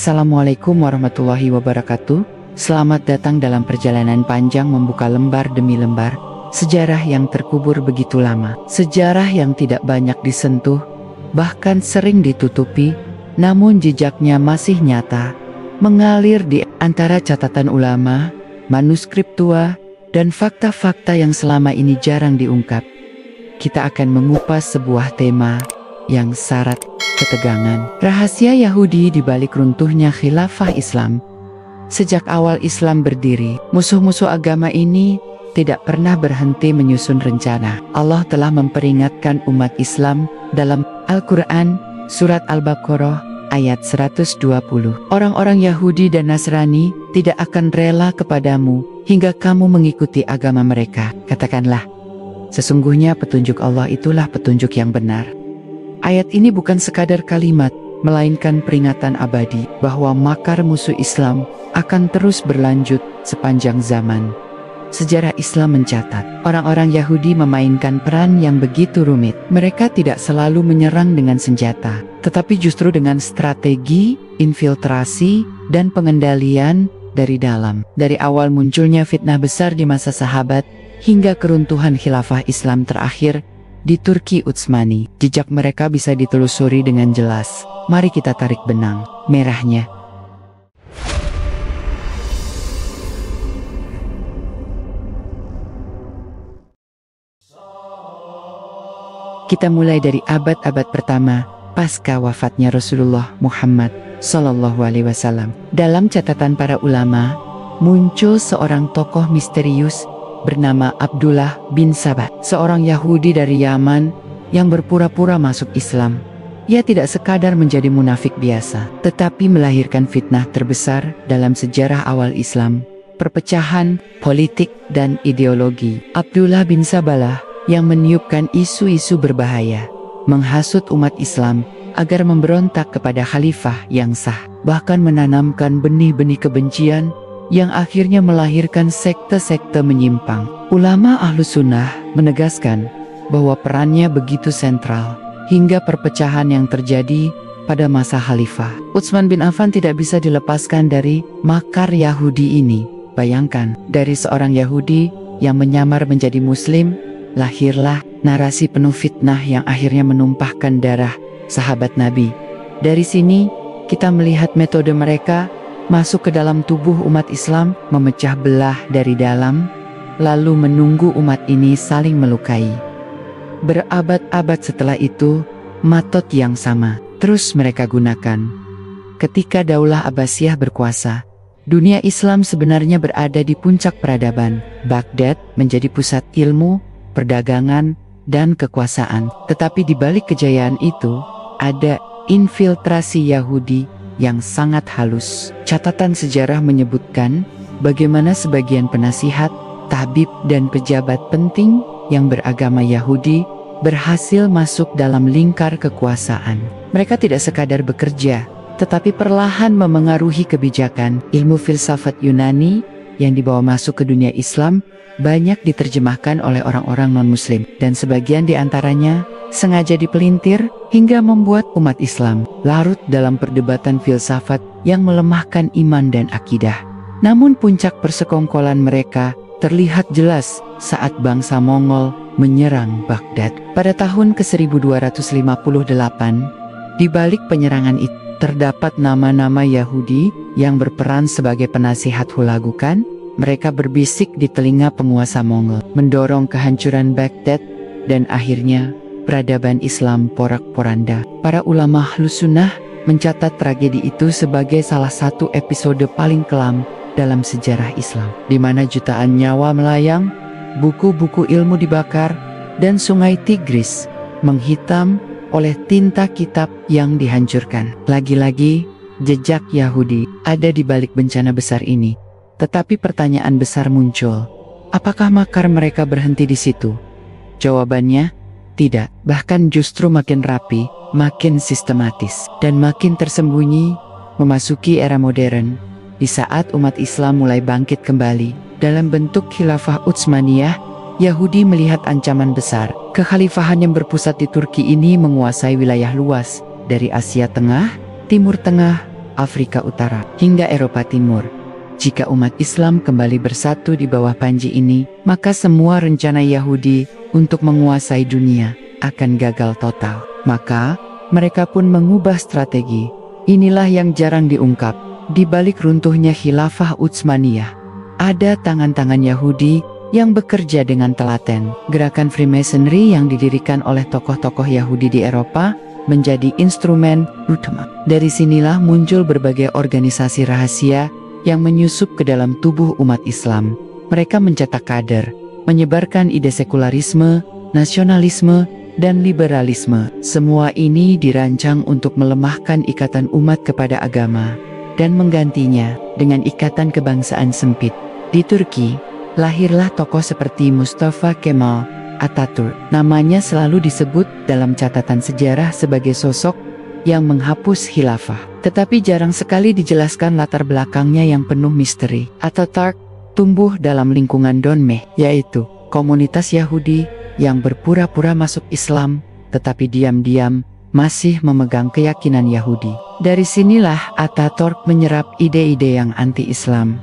Assalamualaikum warahmatullahi wabarakatuh. Selamat datang dalam perjalanan panjang membuka lembar demi lembar sejarah yang terkubur begitu lama. Sejarah yang tidak banyak disentuh, bahkan sering ditutupi, namun jejaknya masih nyata, mengalir di antara catatan ulama, manuskrip tua, dan fakta-fakta yang selama ini jarang diungkap. Kita akan mengupas sebuah tema yang syarat ketegangan. Rahasia Yahudi di balik runtuhnya khilafah Islam. Sejak awal Islam berdiri, musuh-musuh agama ini tidak pernah berhenti menyusun rencana. Allah telah memperingatkan umat Islam dalam Al-Quran, Surat Al-Baqarah, ayat 120. Orang-orang Yahudi dan Nasrani tidak akan rela kepadamu hingga kamu mengikuti agama mereka. Katakanlah, sesungguhnya petunjuk Allah itulah petunjuk yang benar. Ayat ini bukan sekadar kalimat, melainkan peringatan abadi bahwa makar musuh Islam akan terus berlanjut sepanjang zaman. Sejarah Islam mencatat, orang-orang Yahudi memainkan peran yang begitu rumit. Mereka tidak selalu menyerang dengan senjata, tetapi justru dengan strategi, infiltrasi, dan pengendalian dari dalam. Dari awal munculnya fitnah besar di masa sahabat, hingga keruntuhan khilafah Islam terakhir di Turki Utsmani, jejak mereka bisa ditelusuri dengan jelas. Mari kita tarik benang merahnya. Kita mulai dari abad-abad pertama pasca wafatnya Rasulullah Muhammad SAW. Dalam catatan para ulama, muncul seorang tokoh misterius bernama Abdullah bin Sabah, seorang Yahudi dari Yaman yang berpura-pura masuk Islam. Ia tidak sekadar menjadi munafik biasa, tetapi melahirkan fitnah terbesar dalam sejarah awal Islam, perpecahan, politik, dan ideologi. Abdullah bin Sabah yang meniupkan isu-isu berbahaya, menghasut umat Islam agar memberontak kepada khalifah yang sah, bahkan menanamkan benih-benih kebencian yang akhirnya melahirkan sekte-sekte menyimpang. Ulama Ahlus Sunnah menegaskan bahwa perannya begitu sentral hingga perpecahan yang terjadi pada masa khalifah. Utsman bin Affan tidak bisa dilepaskan dari makar Yahudi ini. Bayangkan, dari seorang Yahudi yang menyamar menjadi Muslim, lahirlah narasi penuh fitnah yang akhirnya menumpahkan darah sahabat Nabi. Dari sini, kita melihat metode mereka masuk ke dalam tubuh umat Islam, memecah belah dari dalam, lalu menunggu umat ini saling melukai. Berabad-abad setelah itu, metode yang sama terus mereka gunakan. Ketika Daulah Abbasiyah berkuasa, dunia Islam sebenarnya berada di puncak peradaban. Baghdad menjadi pusat ilmu, perdagangan, dan kekuasaan. Tetapi di balik kejayaan itu, ada infiltrasi Yahudi yang sangat halus. Catatan sejarah menyebutkan bagaimana sebagian penasihat, tabib, dan pejabat penting yang beragama Yahudi berhasil masuk dalam lingkar kekuasaan. Mereka tidak sekadar bekerja, tetapi perlahan memengaruhi kebijakan. Ilmu filsafat Yunani yang dibawa masuk ke dunia Islam banyak diterjemahkan oleh orang-orang non-Muslim, dan sebagian di antaranya sengaja dipelintir hingga membuat umat Islam larut dalam perdebatan filsafat yang melemahkan iman dan akidah. Namun puncak persekongkolan mereka terlihat jelas saat bangsa Mongol menyerang Baghdad pada tahun ke-1258. Di balik penyerangan itu terdapat nama-nama Yahudi yang berperan sebagai penasihat hulagukan. Mereka berbisik di telinga penguasa Mongol, mendorong kehancuran Baghdad, dan akhirnya peradaban Islam porak-poranda. Para ulama Ahlus Sunnah mencatat tragedi itu sebagai salah satu episode paling kelam dalam sejarah Islam, di mana jutaan nyawa melayang, buku-buku ilmu dibakar, dan sungai Tigris menghitam oleh tinta kitab yang dihancurkan. Lagi-lagi, jejak Yahudi ada di balik bencana besar ini. Tetapi pertanyaan besar muncul, apakah makar mereka berhenti di situ? Jawabannya, tidak, bahkan justru makin rapi, makin sistematis, dan makin tersembunyi. Memasuki era modern, di saat umat Islam mulai bangkit kembali dalam bentuk khilafah Utsmaniyah, Yahudi melihat ancaman besar. Kekhalifahan yang berpusat di Turki ini menguasai wilayah luas, dari Asia Tengah, Timur Tengah, Afrika Utara, hingga Eropa Timur. Jika umat Islam kembali bersatu di bawah panji ini, maka semua rencana Yahudi untuk menguasai dunia akan gagal total. Maka, mereka pun mengubah strategi. Inilah yang jarang diungkap. Di balik runtuhnya Khilafah Utsmaniyah, ada tangan-tangan Yahudi yang bekerja dengan telaten. Gerakan Freemasonry yang didirikan oleh tokoh-tokoh Yahudi di Eropa menjadi instrumen utama. Dari sinilah muncul berbagai organisasi rahasia yang menyusup ke dalam tubuh umat Islam. Mereka mencetak kader, menyebarkan ide sekularisme, nasionalisme, dan liberalisme. Semua ini dirancang untuk melemahkan ikatan umat kepada agama dan menggantinya dengan ikatan kebangsaan sempit. Di Turki, lahirlah tokoh seperti Mustafa Kemal Atatürk. Namanya selalu disebut dalam catatan sejarah sebagai sosok yang menghapus khilafah. Tetapi jarang sekali dijelaskan latar belakangnya yang penuh misteri. Atatürk tumbuh dalam lingkungan Donmeh, yaitu komunitas Yahudi yang berpura-pura masuk Islam, tetapi diam-diam masih memegang keyakinan Yahudi. Dari sinilah Atatürk menyerap ide-ide yang anti-Islam.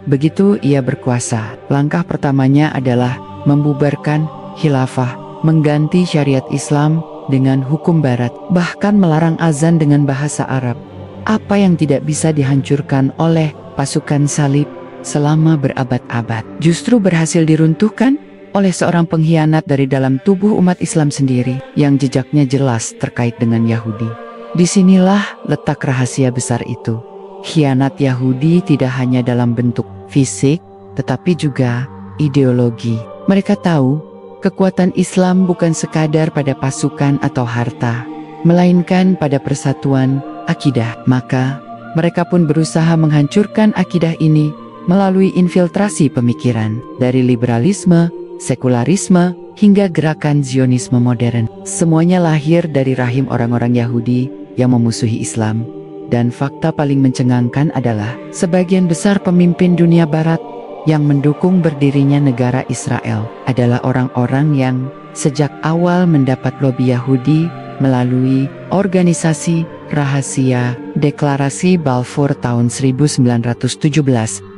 Begitu ia berkuasa, langkah pertamanya adalah membubarkan khilafah, mengganti syariat Islam dengan hukum barat, bahkan melarang azan dengan bahasa Arab. Apa yang tidak bisa dihancurkan oleh pasukan salib selama berabad-abad, justru berhasil diruntuhkan oleh seorang pengkhianat dari dalam tubuh umat Islam sendiri, yang jejaknya jelas terkait dengan Yahudi. Disinilah letak rahasia besar itu. Khianat Yahudi tidak hanya dalam bentuk fisik, tetapi juga ideologi. Mereka tahu kekuatan Islam bukan sekadar pada pasukan atau harta, melainkan pada persatuan akidah. Maka, mereka pun berusaha menghancurkan akidah ini melalui infiltrasi pemikiran dari liberalisme, sekularisme, hingga gerakan Zionisme modern. Semuanya lahir dari rahim orang-orang Yahudi yang memusuhi Islam. Dan fakta paling mencengangkan adalah sebagian besar pemimpin dunia barat yang mendukung berdirinya negara Israel adalah orang-orang yang sejak awal mendapat lobi Yahudi melalui organisasi rahasia Deklarasi Balfour tahun 1917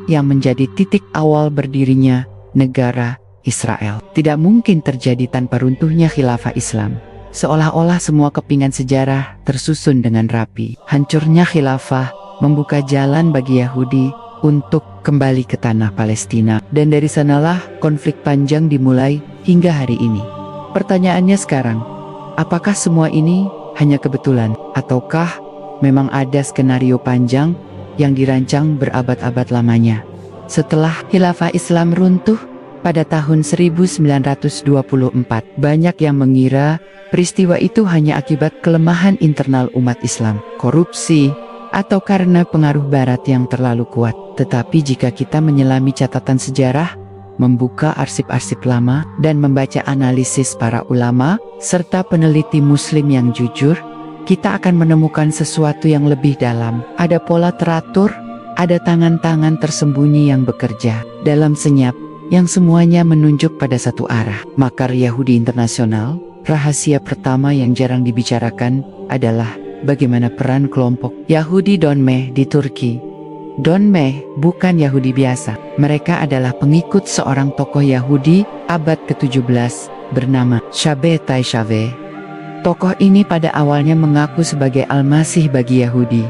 yang menjadi titik awal berdirinya negara Israel. Tidak mungkin terjadi tanpa runtuhnya khilafah Islam. Seolah-olah semua kepingan sejarah tersusun dengan rapi. Hancurnya khilafah membuka jalan bagi Yahudi untuk kembali ke tanah Palestina. Dan dari sanalah konflik panjang dimulai hingga hari ini. Pertanyaannya sekarang, apakah semua ini hanya kebetulan? Ataukah memang ada skenario panjang yang dirancang berabad-abad lamanya? Setelah khilafah Islam runtuh pada tahun 1924, banyak yang mengira peristiwa itu hanya akibat kelemahan internal umat Islam, korupsi, atau karena pengaruh barat yang terlalu kuat. Tetapi jika kita menyelami catatan sejarah, membuka arsip-arsip lama, dan membaca analisis para ulama, serta peneliti muslim yang jujur, kita akan menemukan sesuatu yang lebih dalam. Ada pola teratur, ada tangan-tangan tersembunyi yang bekerja dalam senyap, yang semuanya menunjuk pada satu arah. Makar Yahudi Internasional, rahasia pertama yang jarang dibicarakan adalah bagaimana peran kelompok Yahudi Donmeh di Turki. Donmeh bukan Yahudi biasa. Mereka adalah pengikut seorang tokoh Yahudi abad ke-17 bernama Shabtai Taishave. Tokoh ini pada awalnya mengaku sebagai Al-Masih bagi Yahudi,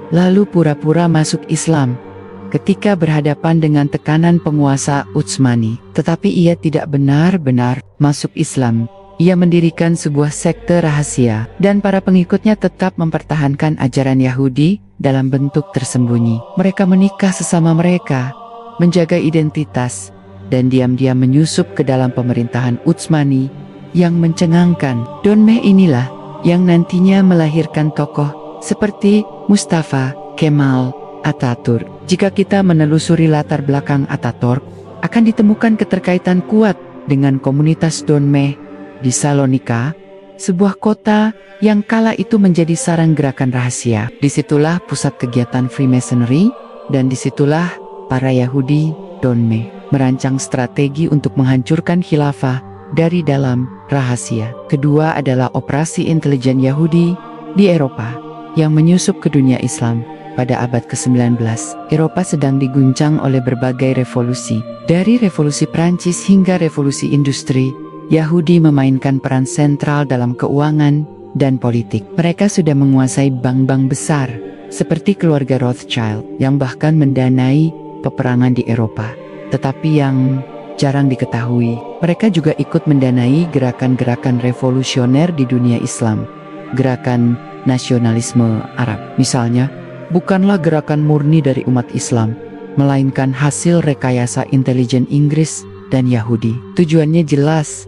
lalu pura-pura masuk Islam ketika berhadapan dengan tekanan penguasa Utsmani. Tetapi ia tidak benar-benar masuk Islam. Ia mendirikan sebuah sekte rahasia, dan para pengikutnya tetap mempertahankan ajaran Yahudi dalam bentuk tersembunyi. Mereka menikah sesama mereka, menjaga identitas, dan diam-diam menyusup ke dalam pemerintahan Utsmani yang mencengangkan. Donmeh inilah yang nantinya melahirkan tokoh seperti Mustafa Kemal Atatürk. Jika kita menelusuri latar belakang Atatürk, akan ditemukan keterkaitan kuat dengan komunitas Donmeh di Salonika, sebuah kota yang kala itu menjadi sarang gerakan rahasia. Disitulah pusat kegiatan Freemasonry, dan disitulah para Yahudi Donmeh merancang strategi untuk menghancurkan khilafah dari dalam rahasia. Kedua adalah operasi intelijen Yahudi di Eropa yang menyusup ke dunia Islam. pada abad ke-19, Eropa sedang diguncang oleh berbagai revolusi. Dari revolusi Prancis hingga revolusi industri, Yahudi memainkan peran sentral dalam keuangan dan politik. Mereka sudah menguasai bank-bank besar, seperti keluarga Rothschild, yang bahkan mendanai peperangan di Eropa. Tetapi yang jarang diketahui, mereka juga ikut mendanai gerakan-gerakan revolusioner di dunia Islam. Gerakan nasionalisme Arab, misalnya, bukanlah gerakan murni dari umat Islam, melainkan hasil rekayasa intelijen Inggris dan Yahudi. Tujuannya jelas,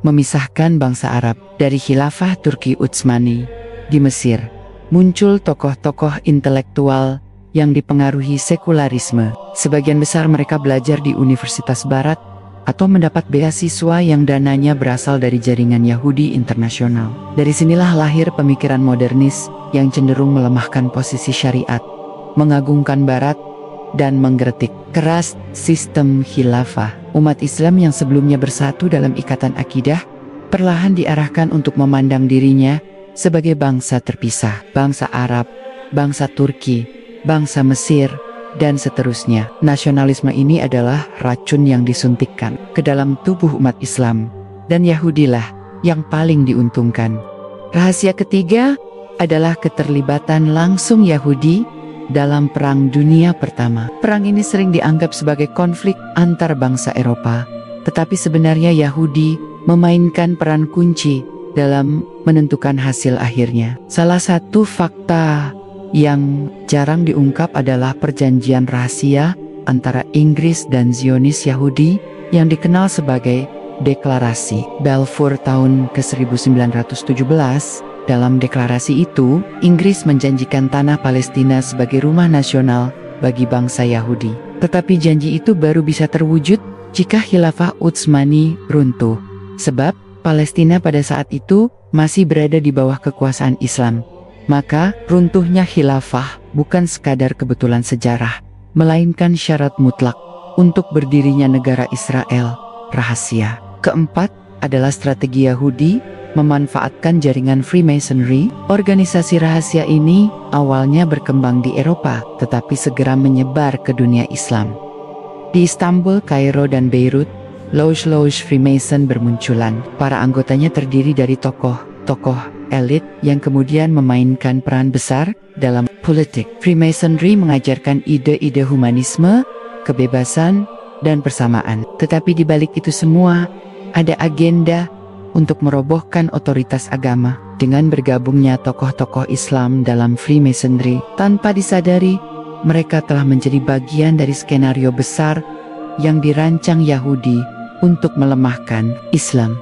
memisahkan bangsa Arab dari khilafah Turki Utsmani. Di Mesir, muncul tokoh-tokoh intelektual yang dipengaruhi sekularisme. Sebagian besar mereka belajar di universitas barat atau mendapat beasiswa yang dananya berasal dari jaringan Yahudi internasional. Dari sinilah lahir pemikiran modernis yang cenderung melemahkan posisi syariat, mengagungkan barat, dan mengkritik keras sistem khilafah. Umat Islam yang sebelumnya bersatu dalam ikatan akidah, perlahan diarahkan untuk memandang dirinya sebagai bangsa terpisah. Bangsa Arab, bangsa Turki, bangsa Mesir, dan seterusnya. Nasionalisme ini adalah racun yang disuntikkan ke dalam tubuh umat Islam, dan Yahudilah yang paling diuntungkan. Rahasia ketiga adalah keterlibatan langsung Yahudi dalam Perang Dunia Pertama. Perang ini sering dianggap sebagai konflik antar bangsa Eropa, tetapi sebenarnya Yahudi memainkan peran kunci dalam menentukan hasil akhirnya. Salah satu fakta yang jarang diungkap adalah perjanjian rahasia antara Inggris dan Zionis Yahudi yang dikenal sebagai Deklarasi Balfour tahun ke-1917. Dalam deklarasi itu, Inggris menjanjikan tanah Palestina sebagai rumah nasional bagi bangsa Yahudi. Tetapi janji itu baru bisa terwujud jika khilafah Utsmani runtuh, sebab Palestina pada saat itu masih berada di bawah kekuasaan Islam. Maka, runtuhnya khilafah bukan sekadar kebetulan sejarah, melainkan syarat mutlak untuk berdirinya negara Israel rahasia. Keempat adalah strategi Yahudi memanfaatkan jaringan Freemasonry. Organisasi rahasia ini awalnya berkembang di Eropa, tetapi segera menyebar ke dunia Islam. Di Istanbul, Kairo, dan Beirut, Loge-loge Freemason bermunculan. Para anggotanya terdiri dari tokoh elit yang kemudian memainkan peran besar dalam politik. Freemasonry mengajarkan ide-ide humanisme, kebebasan, dan persamaan. Tetapi di balik itu semua, ada agenda untuk merobohkan otoritas agama. Dengan bergabungnya tokoh-tokoh Islam dalam Freemasonry, tanpa disadari, mereka telah menjadi bagian dari skenario besar yang dirancang Yahudi untuk melemahkan Islam.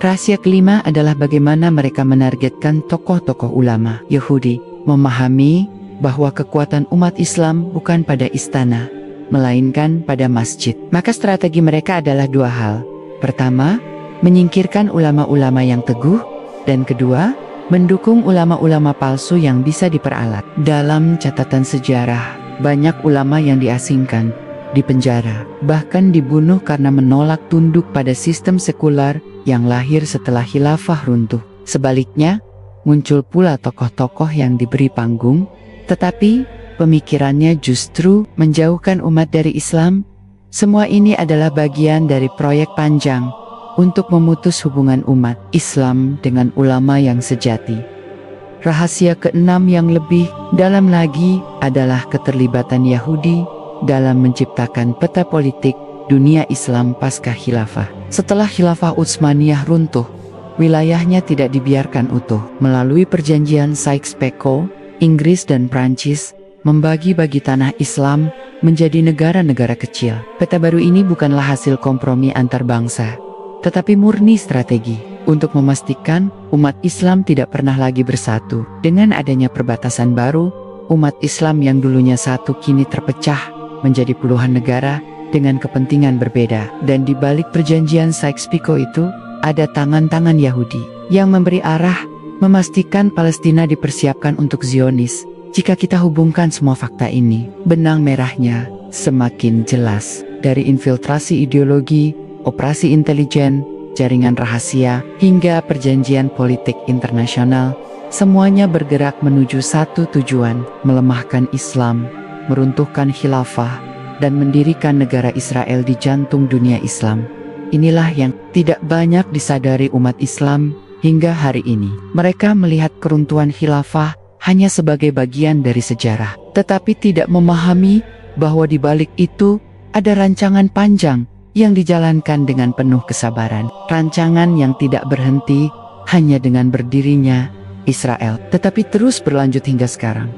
Rahasia kelima adalah bagaimana mereka menargetkan tokoh-tokoh ulama. Yahudi memahami bahwa kekuatan umat Islam bukan pada istana, melainkan pada masjid. Maka strategi mereka adalah dua hal. Pertama, menyingkirkan ulama-ulama yang teguh, dan kedua, mendukung ulama-ulama palsu yang bisa diperalat. Dalam catatan sejarah, banyak ulama yang diasingkan, dipenjara, bahkan dibunuh karena menolak tunduk pada sistem sekular yang lahir setelah khilafah runtuh. Sebaliknya, muncul pula tokoh-tokoh yang diberi panggung, tetapi pemikirannya justru menjauhkan umat dari Islam. Semua ini adalah bagian dari proyek panjang untuk memutus hubungan umat Islam dengan ulama yang sejati. Rahasia keenam yang lebih dalam lagi adalah keterlibatan Yahudi dalam menciptakan peta politik dunia Islam pasca khilafah. Setelah khilafah Utsmaniyah runtuh, wilayahnya tidak dibiarkan utuh. Melalui perjanjian Sykes-Picot, Inggris dan Prancis membagi-bagi tanah Islam menjadi negara-negara kecil. Peta baru ini bukanlah hasil kompromi antar bangsa, tetapi murni strategi untuk memastikan umat Islam tidak pernah lagi bersatu. Dengan adanya perbatasan baru, umat Islam yang dulunya satu kini terpecah menjadi puluhan negara dengan kepentingan berbeda. Dan di balik perjanjian Sykes-Picot itu, ada tangan-tangan Yahudi yang memberi arah, memastikan Palestina dipersiapkan untuk Zionis. Jika kita hubungkan semua fakta ini, benang merahnya semakin jelas. Dari infiltrasi ideologi, operasi intelijen, jaringan rahasia, hingga perjanjian politik internasional, semuanya bergerak menuju satu tujuan, melemahkan Islam, meruntuhkan khilafah, dan mendirikan negara Israel di jantung dunia Islam. Inilah yang tidak banyak disadari umat Islam hingga hari ini. Mereka melihat keruntuhan khilafah hanya sebagai bagian dari sejarah, tetapi tidak memahami bahwa di balik itu ada rancangan panjang yang dijalankan dengan penuh kesabaran. Rancangan yang tidak berhenti hanya dengan berdirinya Israel, tetapi terus berlanjut hingga sekarang.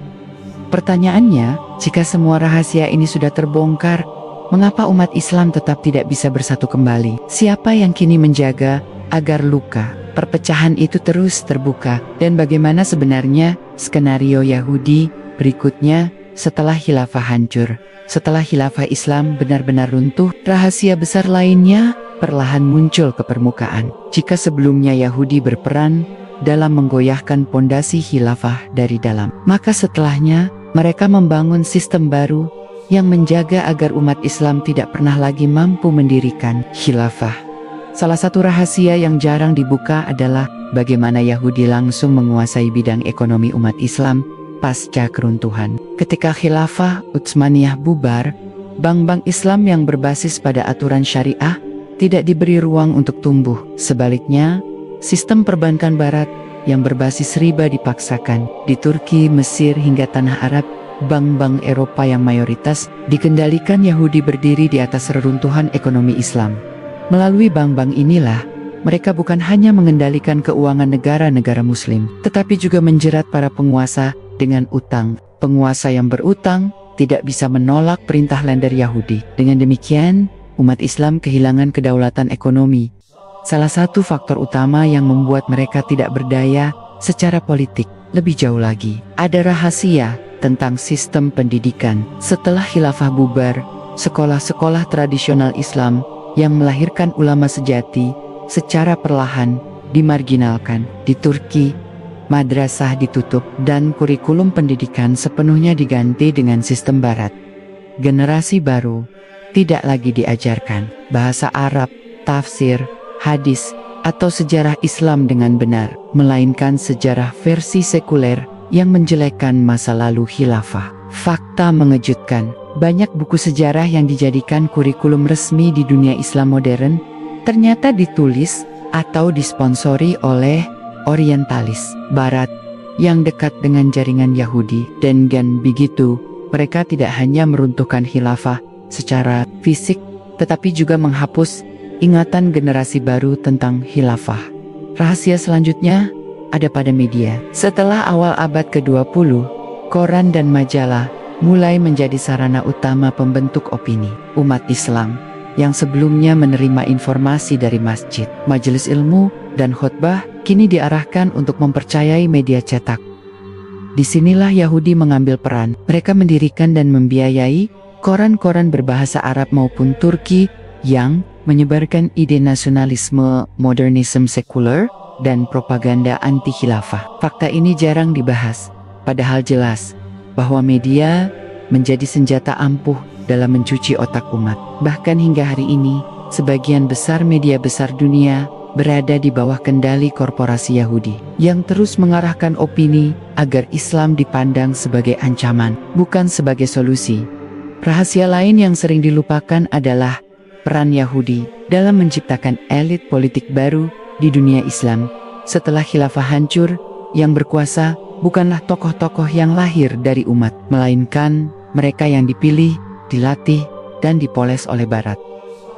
Pertanyaannya, jika semua rahasia ini sudah terbongkar, mengapa umat Islam tetap tidak bisa bersatu kembali? Siapa yang kini menjaga agar luka perpecahan itu terus terbuka? Dan bagaimana sebenarnya skenario Yahudi berikutnya setelah khilafah hancur? Setelah khilafah Islam benar-benar runtuh, rahasia besar lainnya perlahan muncul ke permukaan. Jika sebelumnya Yahudi berperan dalam menggoyahkan pondasi khilafah dari dalam, maka setelahnya mereka membangun sistem baru yang menjaga agar umat Islam tidak pernah lagi mampu mendirikan khilafah. Salah satu rahasia yang jarang dibuka adalah bagaimana Yahudi langsung menguasai bidang ekonomi umat Islam pasca keruntuhan. Ketika khilafah Utsmaniyah bubar, bank-bank Islam yang berbasis pada aturan syariah tidak diberi ruang untuk tumbuh. Sebaliknya, sistem perbankan barat yang berbasis riba dipaksakan. Di Turki, Mesir, hingga tanah Arab, bank-bank Eropa yang mayoritas dikendalikan Yahudi berdiri di atas reruntuhan ekonomi Islam. Melalui bank-bank inilah, mereka bukan hanya mengendalikan keuangan negara-negara Muslim, tetapi juga menjerat para penguasa dengan utang. Penguasa yang berutang tidak bisa menolak perintah lender Yahudi. Dengan demikian, umat Islam kehilangan kedaulatan ekonomi. Salah satu faktor utama yang membuat mereka tidak berdaya secara politik. Lebih jauh lagi, ada rahasia tentang sistem pendidikan. Setelah khilafah bubar, sekolah-sekolah tradisional Islam yang melahirkan ulama sejati secara perlahan dimarginalkan. Di Turki, madrasah ditutup dan kurikulum pendidikan sepenuhnya diganti dengan sistem barat. Generasi baru tidak lagi diajarkan bahasa Arab, tafsir, hadis, atau sejarah Islam dengan benar, melainkan sejarah versi sekuler yang menjelekkan masa lalu khilafah. Fakta mengejutkan, banyak buku sejarah yang dijadikan kurikulum resmi di dunia Islam modern ternyata ditulis atau disponsori oleh orientalis Barat yang dekat dengan jaringan Yahudi. Dan begitu, mereka tidak hanya meruntuhkan khilafah secara fisik, tetapi juga menghapus ingatan generasi baru tentang khilafah. Rahasia selanjutnya ada pada media. Setelah awal abad ke-20, koran dan majalah mulai menjadi sarana utama pembentuk opini. Umat Islam yang sebelumnya menerima informasi dari masjid, majelis ilmu, dan khutbah, kini diarahkan untuk mempercayai media cetak. Disinilah Yahudi mengambil peran. Mereka mendirikan dan membiayai koran-koran berbahasa Arab maupun Turki yang menyebarkan ide nasionalisme, modernisme sekuler, dan propaganda anti-khilafah. Fakta ini jarang dibahas, padahal jelas bahwa media menjadi senjata ampuh dalam mencuci otak umat. Bahkan hingga hari ini, sebagian besar media besar dunia berada di bawah kendali korporasi Yahudi yang terus mengarahkan opini agar Islam dipandang sebagai ancaman, bukan sebagai solusi. Rahasia lain yang sering dilupakan adalah peran Yahudi dalam menciptakan elit politik baru di dunia Islam. Setelah khilafah hancur, yang berkuasa bukanlah tokoh-tokoh yang lahir dari umat, melainkan mereka yang dipilih, dilatih, dan dipoles oleh Barat.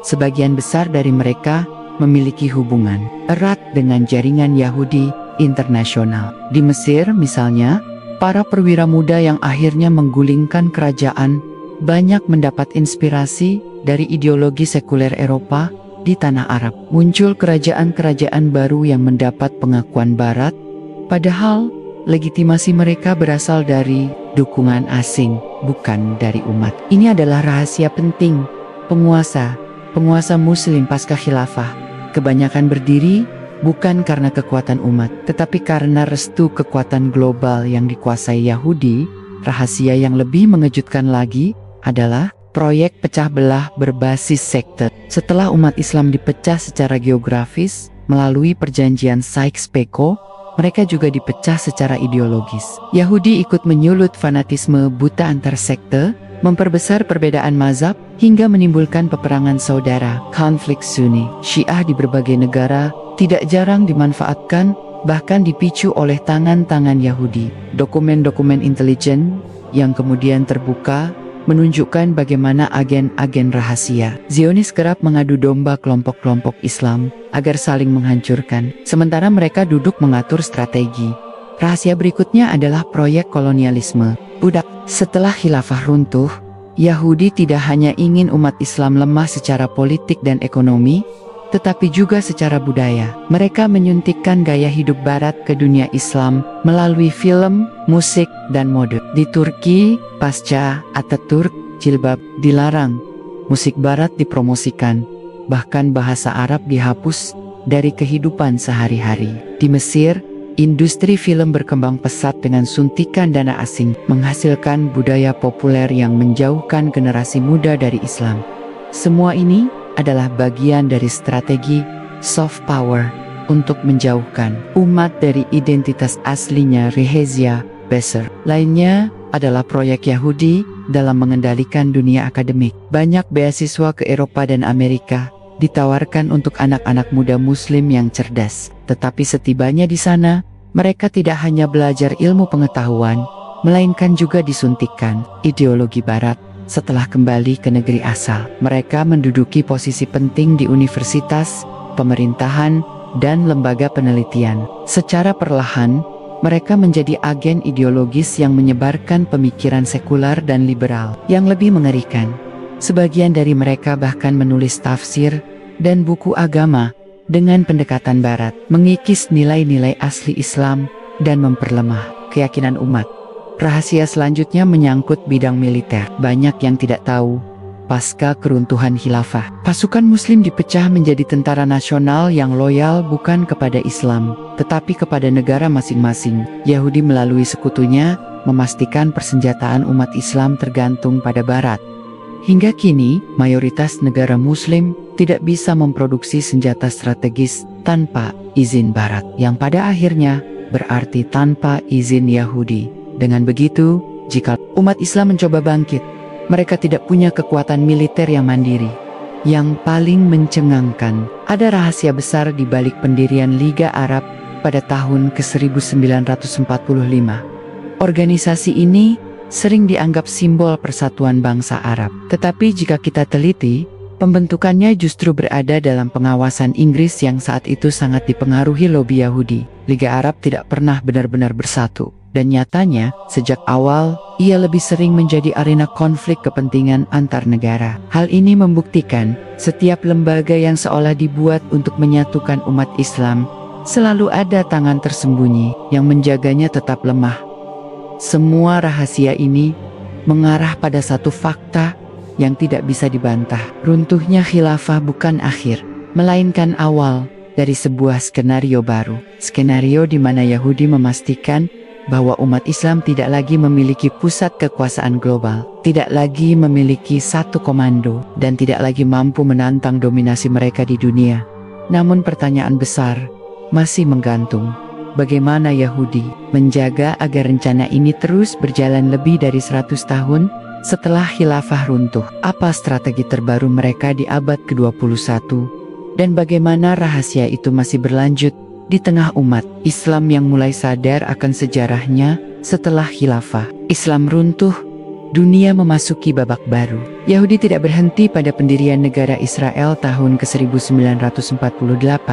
Sebagian besar dari mereka memiliki hubungan erat dengan jaringan Yahudi internasional. Di Mesir misalnya, para perwira muda yang akhirnya menggulingkan kerajaan banyak mendapat inspirasi dari ideologi sekuler Eropa. Di tanah Arab muncul kerajaan-kerajaan baru yang mendapat pengakuan Barat, padahal legitimasi mereka berasal dari dukungan asing, bukan dari umat. Ini adalah rahasia penting. Penguasa Muslim pasca khilafah kebanyakan berdiri bukan karena kekuatan umat, tetapi karena restu kekuatan global yang dikuasai Yahudi. Rahasia yang lebih mengejutkan lagi adalah proyek pecah belah berbasis sekte. Setelah umat Islam dipecah secara geografis melalui perjanjian Sykes-Picot, mereka juga dipecah secara ideologis. Yahudi ikut menyulut fanatisme buta antar sekte, memperbesar perbedaan mazhab, hingga menimbulkan peperangan saudara, konflik Sunni, Syiah di berbagai negara, tidak jarang dimanfaatkan, bahkan dipicu oleh tangan-tangan Yahudi. Dokumen-dokumen intelijen yang kemudian terbuka menunjukkan bagaimana agen-agen rahasia Zionis kerap mengadu domba kelompok-kelompok Islam agar saling menghancurkan, sementara mereka duduk mengatur strategi. Rahasia berikutnya adalah proyek kolonialisme budak. Setelah khilafah runtuh, Yahudi tidak hanya ingin umat Islam lemah secara politik dan ekonomi, tetapi juga secara budaya. Mereka menyuntikkan gaya hidup barat ke dunia Islam melalui film, musik, dan mode. Di Turki, pasca Atatürk, jilbab dilarang, musik barat dipromosikan, bahkan bahasa Arab dihapus dari kehidupan sehari-hari. Di Mesir, industri film berkembang pesat dengan suntikan dana asing, menghasilkan budaya populer yang menjauhkan generasi muda dari Islam. Semua ini adalah bagian dari strategi soft power untuk menjauhkan umat dari identitas aslinya. Rehezia Besser lainnya adalah proyek Yahudi dalam mengendalikan dunia akademik. Banyak beasiswa ke Eropa dan Amerika ditawarkan untuk anak-anak muda Muslim yang cerdas, tetapi setibanya di sana, mereka tidak hanya belajar ilmu pengetahuan, melainkan juga disuntikkan ideologi Barat. Setelah kembali ke negeri asal, mereka menduduki posisi penting di universitas, pemerintahan, dan lembaga penelitian. Secara perlahan, mereka menjadi agen ideologis yang menyebarkan pemikiran sekular dan liberal. Yang lebih mengerikan, sebagian dari mereka bahkan menulis tafsir dan buku agama dengan pendekatan Barat, mengikis nilai-nilai asli Islam dan memperlemah keyakinan umat. Rahasia selanjutnya menyangkut bidang militer. Banyak yang tidak tahu, pasca keruntuhan khilafah, pasukan Muslim dipecah menjadi tentara nasional yang loyal bukan kepada Islam, tetapi kepada negara masing-masing. Yahudi melalui sekutunya memastikan persenjataan umat Islam tergantung pada Barat. Hingga kini, mayoritas negara Muslim tidak bisa memproduksi senjata strategis tanpa izin Barat, yang pada akhirnya berarti tanpa izin Yahudi. Dengan begitu, jika umat Islam mencoba bangkit, mereka tidak punya kekuatan militer yang mandiri. Yang paling mencengangkan, ada rahasia besar di balik pendirian Liga Arab pada tahun ke-1945. Organisasi ini sering dianggap simbol persatuan bangsa Arab. Tetapi jika kita teliti, pembentukannya justru berada dalam pengawasan Inggris yang saat itu sangat dipengaruhi lobi Yahudi. Liga Arab tidak pernah benar-benar bersatu. Dan nyatanya, sejak awal, ia lebih sering menjadi arena konflik kepentingan antar negara. Hal ini membuktikan, setiap lembaga yang seolah dibuat untuk menyatukan umat Islam, selalu ada tangan tersembunyi yang menjaganya tetap lemah. Semua rahasia ini mengarah pada satu fakta yang tidak bisa dibantah. Runtuhnya khilafah bukan akhir, melainkan awal dari sebuah skenario baru. Skenario di mana Yahudi memastikan bahwa umat Islam tidak lagi memiliki pusat kekuasaan global, tidak lagi memiliki satu komando, dan tidak lagi mampu menantang dominasi mereka di dunia. Namun pertanyaan besar masih menggantung. Bagaimana Yahudi menjaga agar rencana ini terus berjalan lebih dari 100 tahun setelah khilafah runtuh? Apa strategi terbaru mereka di abad ke-21? Dan bagaimana rahasia itu masih berlanjut di tengah umat Islam yang mulai sadar akan sejarahnya? Setelah khilafah Islam runtuh, dunia memasuki babak baru. Yahudi tidak berhenti pada pendirian negara Israel tahun ke-1948.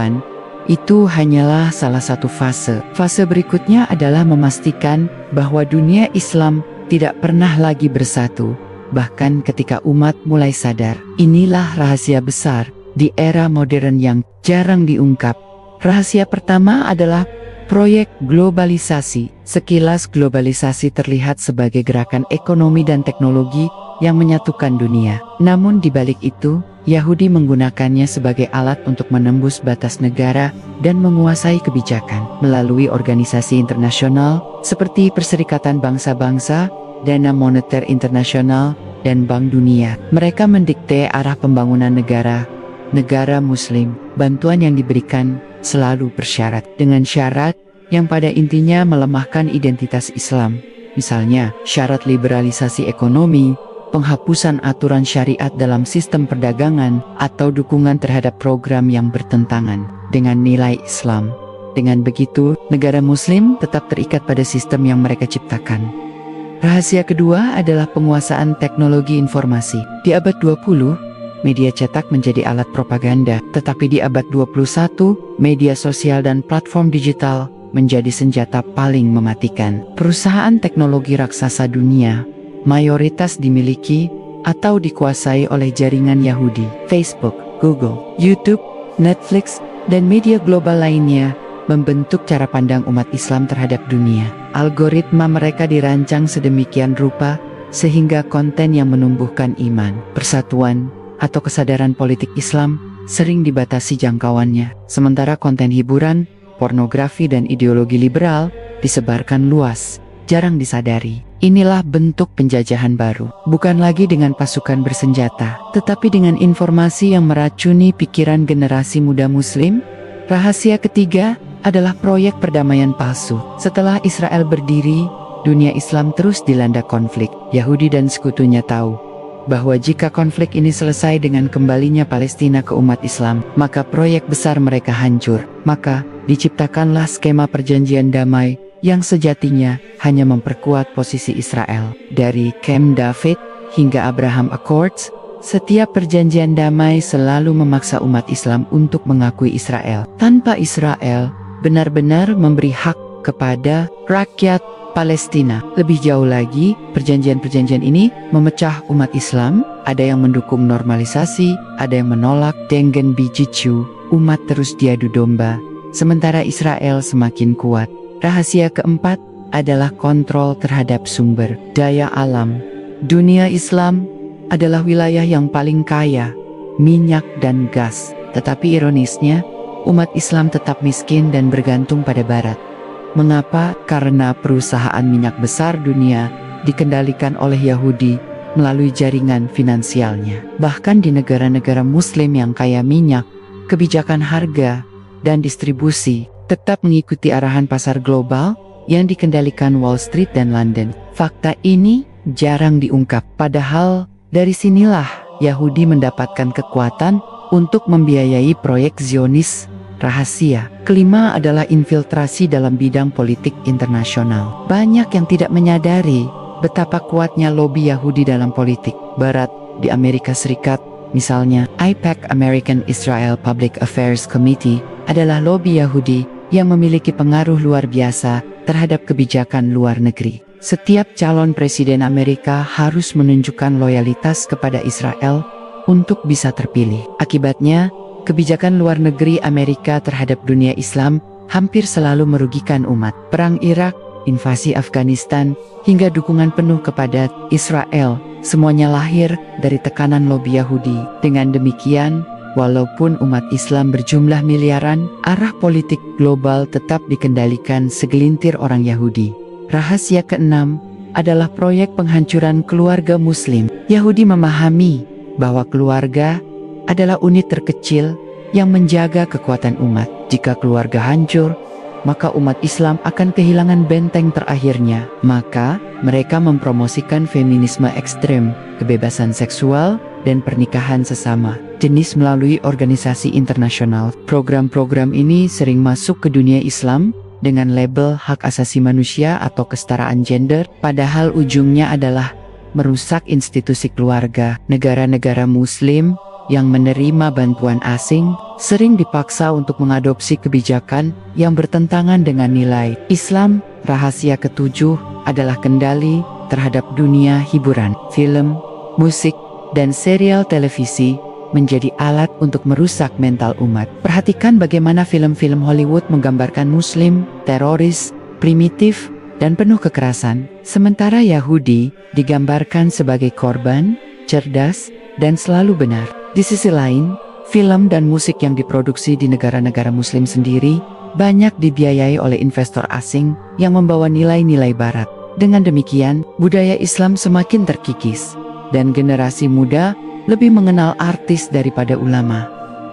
Itu hanyalah salah satu fase. Fase berikutnya adalah memastikan bahwa dunia Islam tidak pernah lagi bersatu. Bahkan ketika umat mulai sadar, inilah rahasia besar di era modern yang jarang diungkap. Rahasia pertama adalah proyek globalisasi. Sekilas globalisasi terlihat sebagai gerakan ekonomi dan teknologi yang menyatukan dunia. Namun di balik itu, Yahudi menggunakannya sebagai alat untuk menembus batas negara dan menguasai kebijakan. Melalui organisasi internasional seperti Perserikatan Bangsa-Bangsa Dana Moneter Internasional, dan Bank Dunia. Mereka mendikte arah pembangunan negara Muslim. Bantuan yang diberikan selalu bersyarat, dengan syarat yang pada intinya melemahkan identitas Islam. Misalnya, syarat liberalisasi ekonomi, penghapusan aturan syariat dalam sistem perdagangan, atau dukungan terhadap program yang bertentangan dengan nilai Islam. Dengan begitu, negara Muslim tetap terikat pada sistem yang mereka ciptakan. Rahasia kedua adalah penguasaan teknologi informasi. Di abad 20, media cetak menjadi alat propaganda, tetapi di abad 21, media sosial dan platform digital menjadi senjata paling mematikan. Perusahaan teknologi raksasa dunia mayoritas dimiliki atau dikuasai oleh jaringan Yahudi. Facebook, Google, YouTube, Netflix, dan media global lainnya membentuk cara pandang umat Islam terhadap dunia. Algoritma mereka dirancang sedemikian rupa sehingga konten yang menumbuhkan iman, persatuan, atau kesadaran politik Islam sering dibatasi jangkauannya. Sementara konten hiburan, pornografi, dan ideologi liberal disebarkan luas, jarang disadari. Inilah bentuk penjajahan baru. Bukan lagi dengan pasukan bersenjata, tetapi dengan informasi yang meracuni pikiran generasi muda Muslim. Rahasia ketiga adalah proyek perdamaian palsu. Setelah Israel berdiri, dunia Islam terus dilanda konflik. Yahudi dan sekutunya tahu bahwa jika konflik ini selesai dengan kembalinya Palestina ke umat Islam, maka proyek besar mereka hancur. Maka diciptakanlah skema perjanjian damai yang sejatinya hanya memperkuat posisi Israel. Dari Camp David hingga Abraham Accords, setiap perjanjian damai selalu memaksa umat Islam untuk mengakui Israel. Tanpa Israel benar-benar memberi hak kepada rakyat Palestina. Lebih jauh lagi, perjanjian-perjanjian ini memecah umat Islam. Ada yang mendukung normalisasi, ada yang menolak Dengen Bijicu. Umat terus diadu domba, sementara Israel semakin kuat. Rahasia keempat adalah kontrol terhadap sumber daya alam. Dunia Islam adalah wilayah yang paling kaya minyak dan gas. Tetapi ironisnya, umat Islam tetap miskin dan bergantung pada Barat. Mengapa? Karena perusahaan minyak besar dunia dikendalikan oleh Yahudi melalui jaringan finansialnya. Bahkan di negara-negara Muslim yang kaya minyak, kebijakan harga dan distribusi tetap mengikuti arahan pasar global yang dikendalikan Wall Street dan London. Fakta ini jarang diungkap, padahal dari sinilah Yahudi mendapatkan kekuatan untuk membiayai proyek Zionis. Rahasia kelima adalah infiltrasi dalam bidang politik internasional. Banyak yang tidak menyadari betapa kuatnya lobi Yahudi dalam politik. Barat di Amerika Serikat, misalnya AIPAC American Israel Public Affairs Committee, adalah lobi Yahudi yang memiliki pengaruh luar biasa terhadap kebijakan luar negeri. Setiap calon presiden Amerika harus menunjukkan loyalitas kepada Israel untuk bisa terpilih. Akibatnya, kebijakan luar negeri Amerika terhadap dunia Islam hampir selalu merugikan umat. Perang Irak, invasi Afghanistan, hingga dukungan penuh kepada Israel, semuanya lahir dari tekanan lobi Yahudi. Dengan demikian, walaupun umat Islam berjumlah miliaran, arah politik global tetap dikendalikan segelintir orang Yahudi. Rahasia keenam adalah proyek penghancuran keluarga Muslim. Yahudi memahami bahwa keluarga adalah unit terkecil yang menjaga kekuatan umat. Jika keluarga hancur, maka umat Islam akan kehilangan benteng terakhirnya. Maka mereka mempromosikan feminisme ekstrem, kebebasan seksual, dan pernikahan sesama jenis melalui organisasi internasional. Program-program ini sering masuk ke dunia Islam dengan label hak asasi manusia atau kesetaraan gender, padahal ujungnya adalah merusak institusi keluarga. Negara-negara Muslim yang menerima bantuan asing sering dipaksa untuk mengadopsi kebijakan yang bertentangan dengan nilai Islam. Rahasia ketujuh adalah kendali terhadap dunia hiburan. Film, musik, dan serial televisi menjadi alat untuk merusak mental umat. Perhatikan bagaimana film-film Hollywood menggambarkan Muslim, teroris, primitif, dan penuh kekerasan. Sementara Yahudi digambarkan sebagai korban, cerdas, dan selalu benar. Di sisi lain, film dan musik yang diproduksi di negara-negara Muslim sendiri banyak dibiayai oleh investor asing yang membawa nilai-nilai Barat. Dengan demikian, budaya Islam semakin terkikis, dan generasi muda lebih mengenal artis daripada ulama.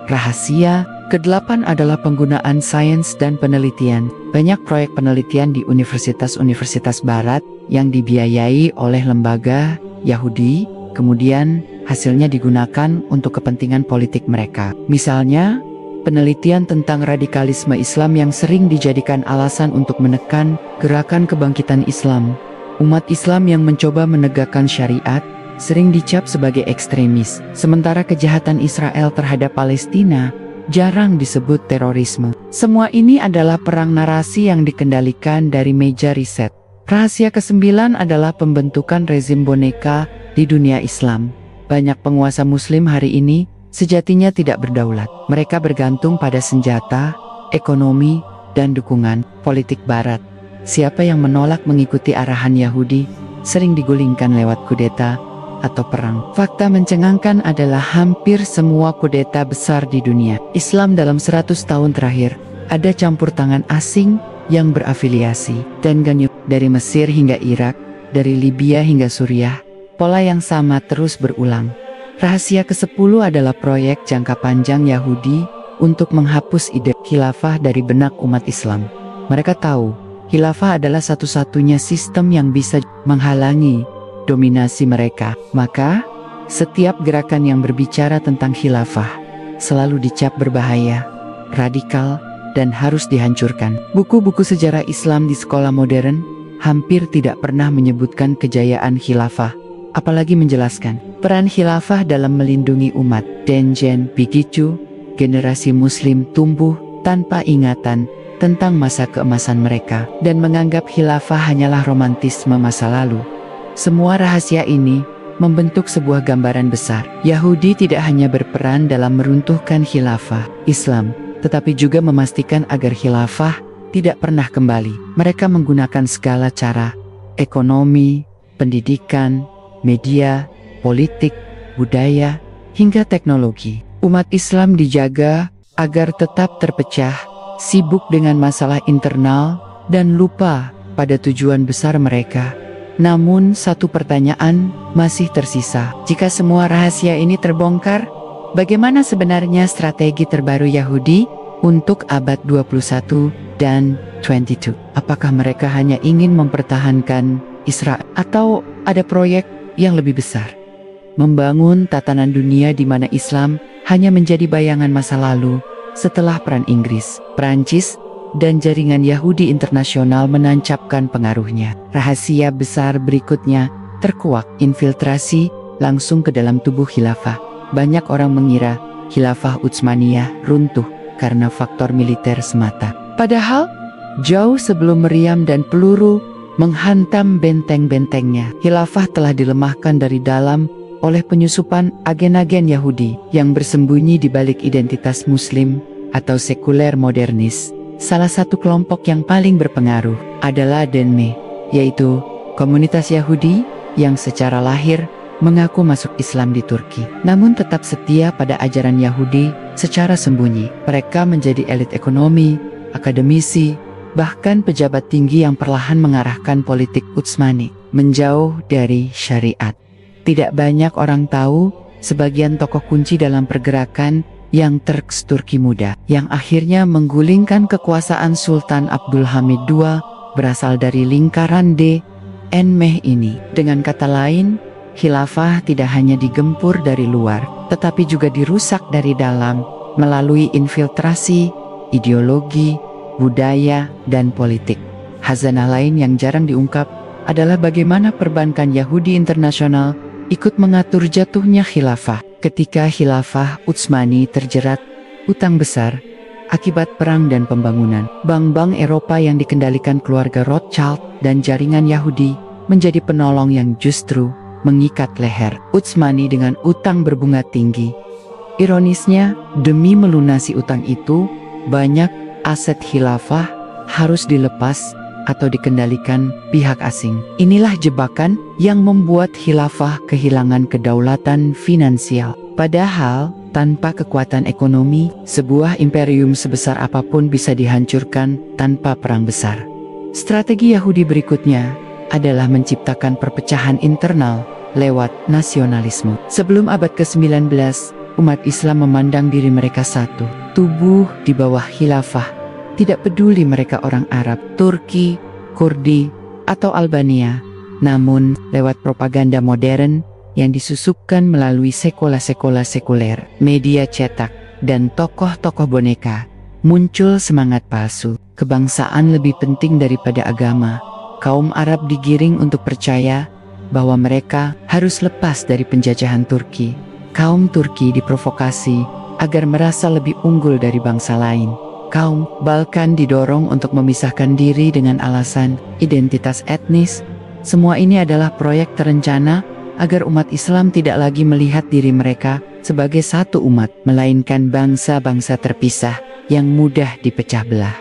Rahasia ke-8 adalah penggunaan sains dan penelitian. Banyak proyek penelitian di universitas-universitas barat yang dibiayai oleh lembaga Yahudi, kemudian hasilnya digunakan untuk kepentingan politik mereka. Misalnya, penelitian tentang radikalisme Islam yang sering dijadikan alasan untuk menekan gerakan kebangkitan Islam. Umat Islam yang mencoba menegakkan syariat sering dicap sebagai ekstremis, sementara kejahatan Israel terhadap Palestina jarang disebut terorisme. Semua ini adalah perang narasi yang dikendalikan dari meja riset. Rahasia ke-9 adalah pembentukan rezim boneka di dunia Islam. Banyak penguasa Muslim hari ini sejatinya tidak berdaulat. Mereka bergantung pada senjata, ekonomi, dan dukungan politik Barat. Siapa yang menolak mengikuti arahan Yahudi sering digulingkan lewat kudeta atau perang. Fakta mencengangkan adalah hampir semua kudeta besar di dunia Islam dalam 100 tahun terakhir ada campur tangan asing yang berafiliasi dan ganyuk. Dari Mesir hingga Irak, dari Libya hingga Suriah, pola yang sama terus berulang. Rahasia ke-10 adalah proyek jangka panjang Yahudi untuk menghapus ide khilafah dari benak umat Islam. Mereka tahu, khilafah adalah satu-satunya sistem yang bisa menghalangi dominasi mereka. Maka, setiap gerakan yang berbicara tentang khilafah selalu dicap berbahaya, radikal, dan harus dihancurkan. Buku-buku sejarah Islam di sekolah modern hampir tidak pernah menyebutkan kejayaan khilafah, apalagi menjelaskan peran khilafah dalam melindungi umat. Denjen begitu, generasi Muslim tumbuh tanpa ingatan tentang masa keemasan mereka dan menganggap khilafah hanyalah romantisme masa lalu. Semua rahasia ini membentuk sebuah gambaran besar. Yahudi tidak hanya berperan dalam meruntuhkan khilafah Islam, tetapi juga memastikan agar khilafah tidak pernah kembali. Mereka menggunakan segala cara, ekonomi, pendidikan, media, politik, budaya, hingga teknologi. Umat Islam dijaga agar tetap terpecah, sibuk dengan masalah internal, dan lupa pada tujuan besar mereka. Namun satu pertanyaan masih tersisa. Jika semua rahasia ini terbongkar, bagaimana sebenarnya strategi terbaru Yahudi untuk abad 21 dan 22? Apakah mereka hanya ingin mempertahankan Israel atau ada proyek yang lebih besar? Membangun tatanan dunia di mana Islam hanya menjadi bayangan masa lalu setelah Perang Inggris, Prancis, dan jaringan Yahudi internasional menancapkan pengaruhnya. Rahasia besar berikutnya terkuak infiltrasi langsung ke dalam tubuh khilafah. Banyak orang mengira khilafah Utsmaniyah runtuh karena faktor militer semata. Padahal, jauh sebelum meriam dan peluru menghantam benteng-bentengnya, khilafah telah dilemahkan dari dalam oleh penyusupan agen-agen Yahudi yang bersembunyi di balik identitas Muslim atau sekuler modernis. Salah satu kelompok yang paling berpengaruh adalah Denme, yaitu komunitas Yahudi yang secara lahir mengaku masuk Islam di Turki, namun tetap setia pada ajaran Yahudi secara sembunyi. Mereka menjadi elit ekonomi, akademisi, bahkan pejabat tinggi yang perlahan mengarahkan politik Utsmani menjauh dari syariat. Tidak banyak orang tahu sebagian tokoh kunci dalam pergerakan yang Turks Turki muda yang akhirnya menggulingkan kekuasaan Sultan Abdul Hamid II berasal dari lingkaran Denme ini. Dengan kata lain, khilafah tidak hanya digempur dari luar, tetapi juga dirusak dari dalam melalui infiltrasi, ideologi, budaya, dan politik. Khazanah lain yang jarang diungkap adalah bagaimana perbankan Yahudi internasional ikut mengatur jatuhnya khilafah. Ketika khilafah Utsmani terjerat utang besar akibat perang dan pembangunan, bank-bank Eropa yang dikendalikan keluarga Rothschild dan jaringan Yahudi menjadi penolong yang justru mengikat leher Utsmani dengan utang berbunga tinggi. Ironisnya, demi melunasi utang itu, banyak aset khilafah harus dilepas atau dikendalikan pihak asing. Inilah jebakan yang membuat khilafah kehilangan kedaulatan finansial. Padahal, tanpa kekuatan ekonomi, sebuah imperium sebesar apapun bisa dihancurkan tanpa perang besar. Strategi Yahudi berikutnya adalah menciptakan perpecahan internal lewat nasionalisme. Sebelum abad ke-19, umat Islam memandang diri mereka satu tubuh di bawah khilafah. Tidak peduli mereka orang Arab, Turki, Kurdi, atau Albania. Namun, lewat propaganda modern yang disusupkan melalui sekolah-sekolah sekuler, media cetak, dan tokoh-tokoh boneka, muncul semangat palsu. Kebangsaan lebih penting daripada agama. Kaum Arab digiring untuk percaya bahwa mereka harus lepas dari penjajahan Turki. Kaum Turki diprovokasi agar merasa lebih unggul dari bangsa lain. Kaum Balkan didorong untuk memisahkan diri dengan alasan identitas etnis. Semua ini adalah proyek terencana agar umat Islam tidak lagi melihat diri mereka sebagai satu umat, melainkan bangsa-bangsa terpisah yang mudah dipecah belah.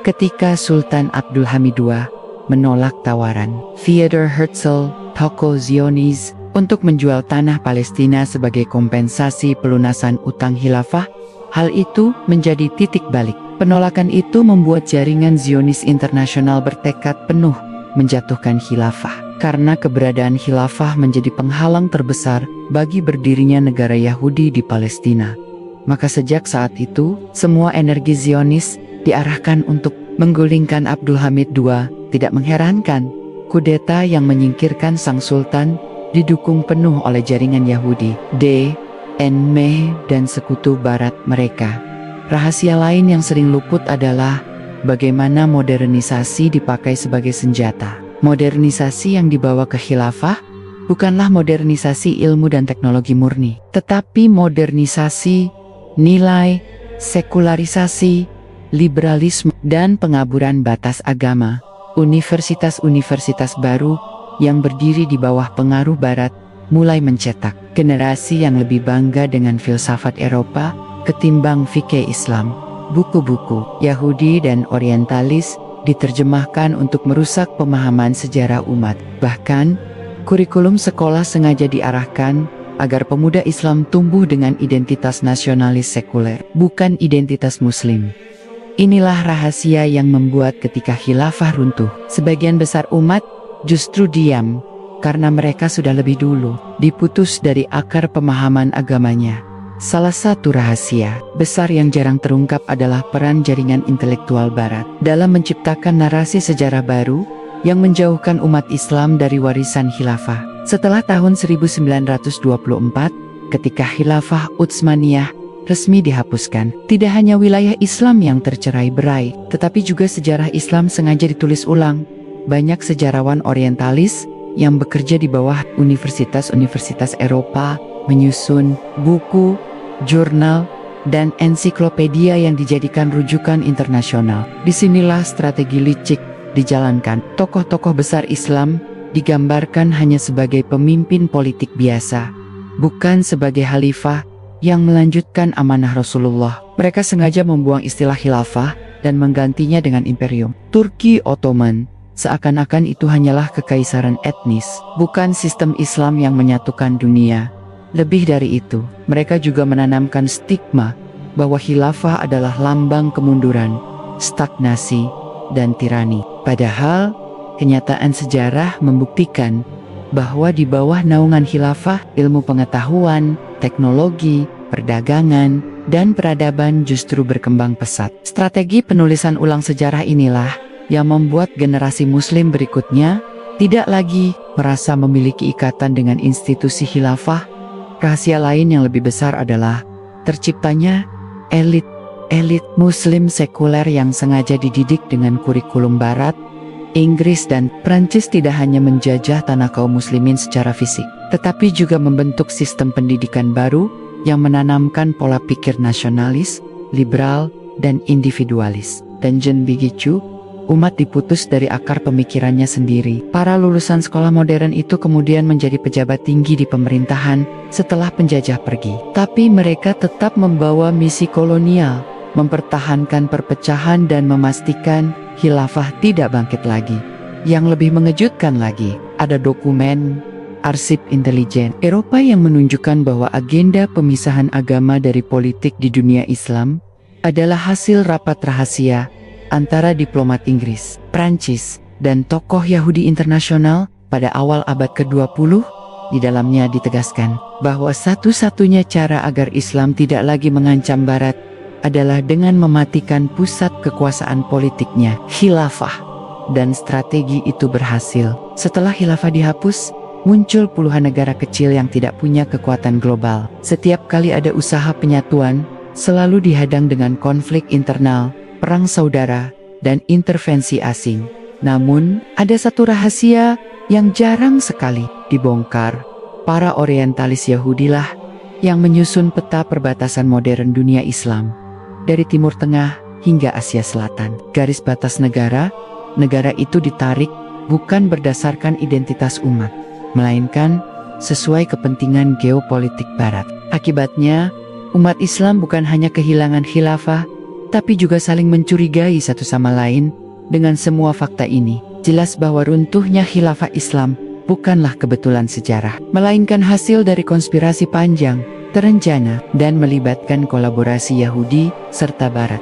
Ketika Sultan Abdul Hamid II menolak tawaran Theodor Herzl, tokoh Zionis, untuk menjual tanah Palestina sebagai kompensasi pelunasan utang khilafah, hal itu menjadi titik balik. Penolakan itu membuat jaringan Zionis internasional bertekad penuh menjatuhkan khilafah, karena keberadaan khilafah menjadi penghalang terbesar bagi berdirinya negara Yahudi di Palestina. Maka sejak saat itu, semua energi Zionis diarahkan untuk menggulingkan Abdul Hamid II. Tidak mengherankan, kudeta yang menyingkirkan sang sultan didukung penuh oleh jaringan Yahudi, DNM, dan sekutu barat mereka. Rahasia lain yang sering luput adalah bagaimana modernisasi dipakai sebagai senjata. Modernisasi yang dibawa ke khilafah bukanlah modernisasi ilmu dan teknologi murni, tetapi modernisasi nilai, sekularisasi, liberalisme, dan pengaburan batas agama. Universitas-universitas baru yang berdiri di bawah pengaruh barat mulai mencetak generasi yang lebih bangga dengan filsafat Eropa ketimbang fikih Islam. Buku-buku Yahudi dan orientalis diterjemahkan untuk merusak pemahaman sejarah umat. Bahkan, kurikulum sekolah sengaja diarahkan agar pemuda Islam tumbuh dengan identitas nasionalis sekuler, bukan identitas Muslim. Inilah rahasia yang membuat ketika khilafah runtuh, sebagian besar umat justru diam karena mereka sudah lebih dulu diputus dari akar pemahaman agamanya. Salah satu rahasia besar yang jarang terungkap adalah peran jaringan intelektual barat dalam menciptakan narasi sejarah baru yang menjauhkan umat Islam dari warisan khilafah. Setelah tahun 1924, ketika khilafah Utsmaniyah resmi dihapuskan, tidak hanya wilayah Islam yang tercerai-berai, tetapi juga sejarah Islam sengaja ditulis ulang. Banyak sejarawan orientalis yang bekerja di bawah universitas-universitas Eropa menyusun buku, jurnal, dan ensiklopedia yang dijadikan rujukan internasional. Disinilah strategi licik dijalankan. Tokoh-tokoh besar Islam digambarkan hanya sebagai pemimpin politik biasa, bukan sebagai khalifah yang melanjutkan amanah Rasulullah. Mereka sengaja membuang istilah khilafah dan menggantinya dengan imperium Turki Ottoman, seakan-akan itu hanyalah kekaisaran etnis, bukan sistem Islam yang menyatukan dunia. Lebih dari itu, mereka juga menanamkan stigma bahwa khilafah adalah lambang kemunduran, stagnasi, dan tirani. Padahal, kenyataan sejarah membuktikan bahwa di bawah naungan khilafah, ilmu pengetahuan, teknologi, perdagangan, dan peradaban justru berkembang pesat. Strategi penulisan ulang sejarah inilah yang membuat generasi Muslim berikutnya tidak lagi merasa memiliki ikatan dengan institusi khilafah. Rahasia lain yang lebih besar adalah terciptanya elit Muslim sekuler yang sengaja dididik dengan kurikulum Barat. Inggris dan Prancis tidak hanya menjajah tanah kaum muslimin secara fisik, tetapi juga membentuk sistem pendidikan baru yang menanamkan pola pikir nasionalis, liberal, dan individualis. Dan begitu, umat diputus dari akar pemikirannya sendiri. Para lulusan sekolah modern itu kemudian menjadi pejabat tinggi di pemerintahan setelah penjajah pergi. Tapi mereka tetap membawa misi kolonial, mempertahankan perpecahan dan memastikan khilafah tidak bangkit lagi. Yang lebih mengejutkan lagi, ada dokumen arsip intelijen Eropa yang menunjukkan bahwa agenda pemisahan agama dari politik di dunia Islam adalah hasil rapat rahasia antara diplomat Inggris, Prancis, dan tokoh Yahudi internasional pada awal abad ke-20. Di dalamnya ditegaskan bahwa satu-satunya cara agar Islam tidak lagi mengancam Barat adalah dengan mematikan pusat kekuasaan politiknya, khilafah. Dan strategi itu berhasil. Setelah khilafah dihapus, muncul puluhan negara kecil yang tidak punya kekuatan global. Setiap kali ada usaha penyatuan, selalu dihadang dengan konflik internal, perang saudara, dan intervensi asing. Namun, ada satu rahasia yang jarang sekali dibongkar. Para orientalis Yahudilah yang menyusun peta perbatasan modern dunia Islam. Dari Timur Tengah hingga Asia Selatan. Garis batas negara itu ditarik bukan berdasarkan identitas umat, melainkan sesuai kepentingan geopolitik Barat. Akibatnya, umat Islam bukan hanya kehilangan khilafah, tapi juga saling mencurigai satu sama lain. Dengan semua fakta ini, jelas bahwa runtuhnya khilafah Islam bukanlah kebetulan sejarah, melainkan hasil dari konspirasi panjang, terencana, dan melibatkan kolaborasi Yahudi serta Barat.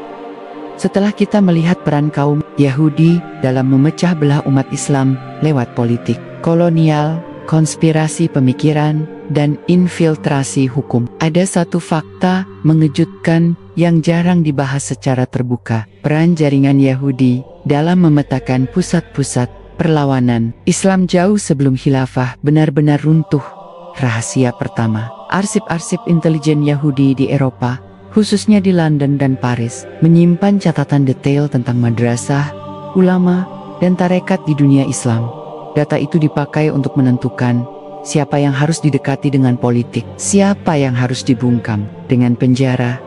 Setelah kita melihat peran kaum Yahudi dalam memecah belah umat Islam lewat politik, kolonial, konspirasi pemikiran, dan infiltrasi hukum, ada satu fakta mengejutkan yang jarang dibahas secara terbuka. Peran jaringan Yahudi dalam memetakan pusat-pusat perlawanan Islam jauh sebelum khilafah benar-benar runtuh. Rahasia pertama, arsip-arsip intelijen Yahudi di Eropa, khususnya di London dan Paris, menyimpan catatan detail tentang madrasah, ulama, dan tarekat di dunia Islam. Data itu dipakai untuk menentukan siapa yang harus didekati dengan politik, siapa yang harus dibungkam dengan penjara,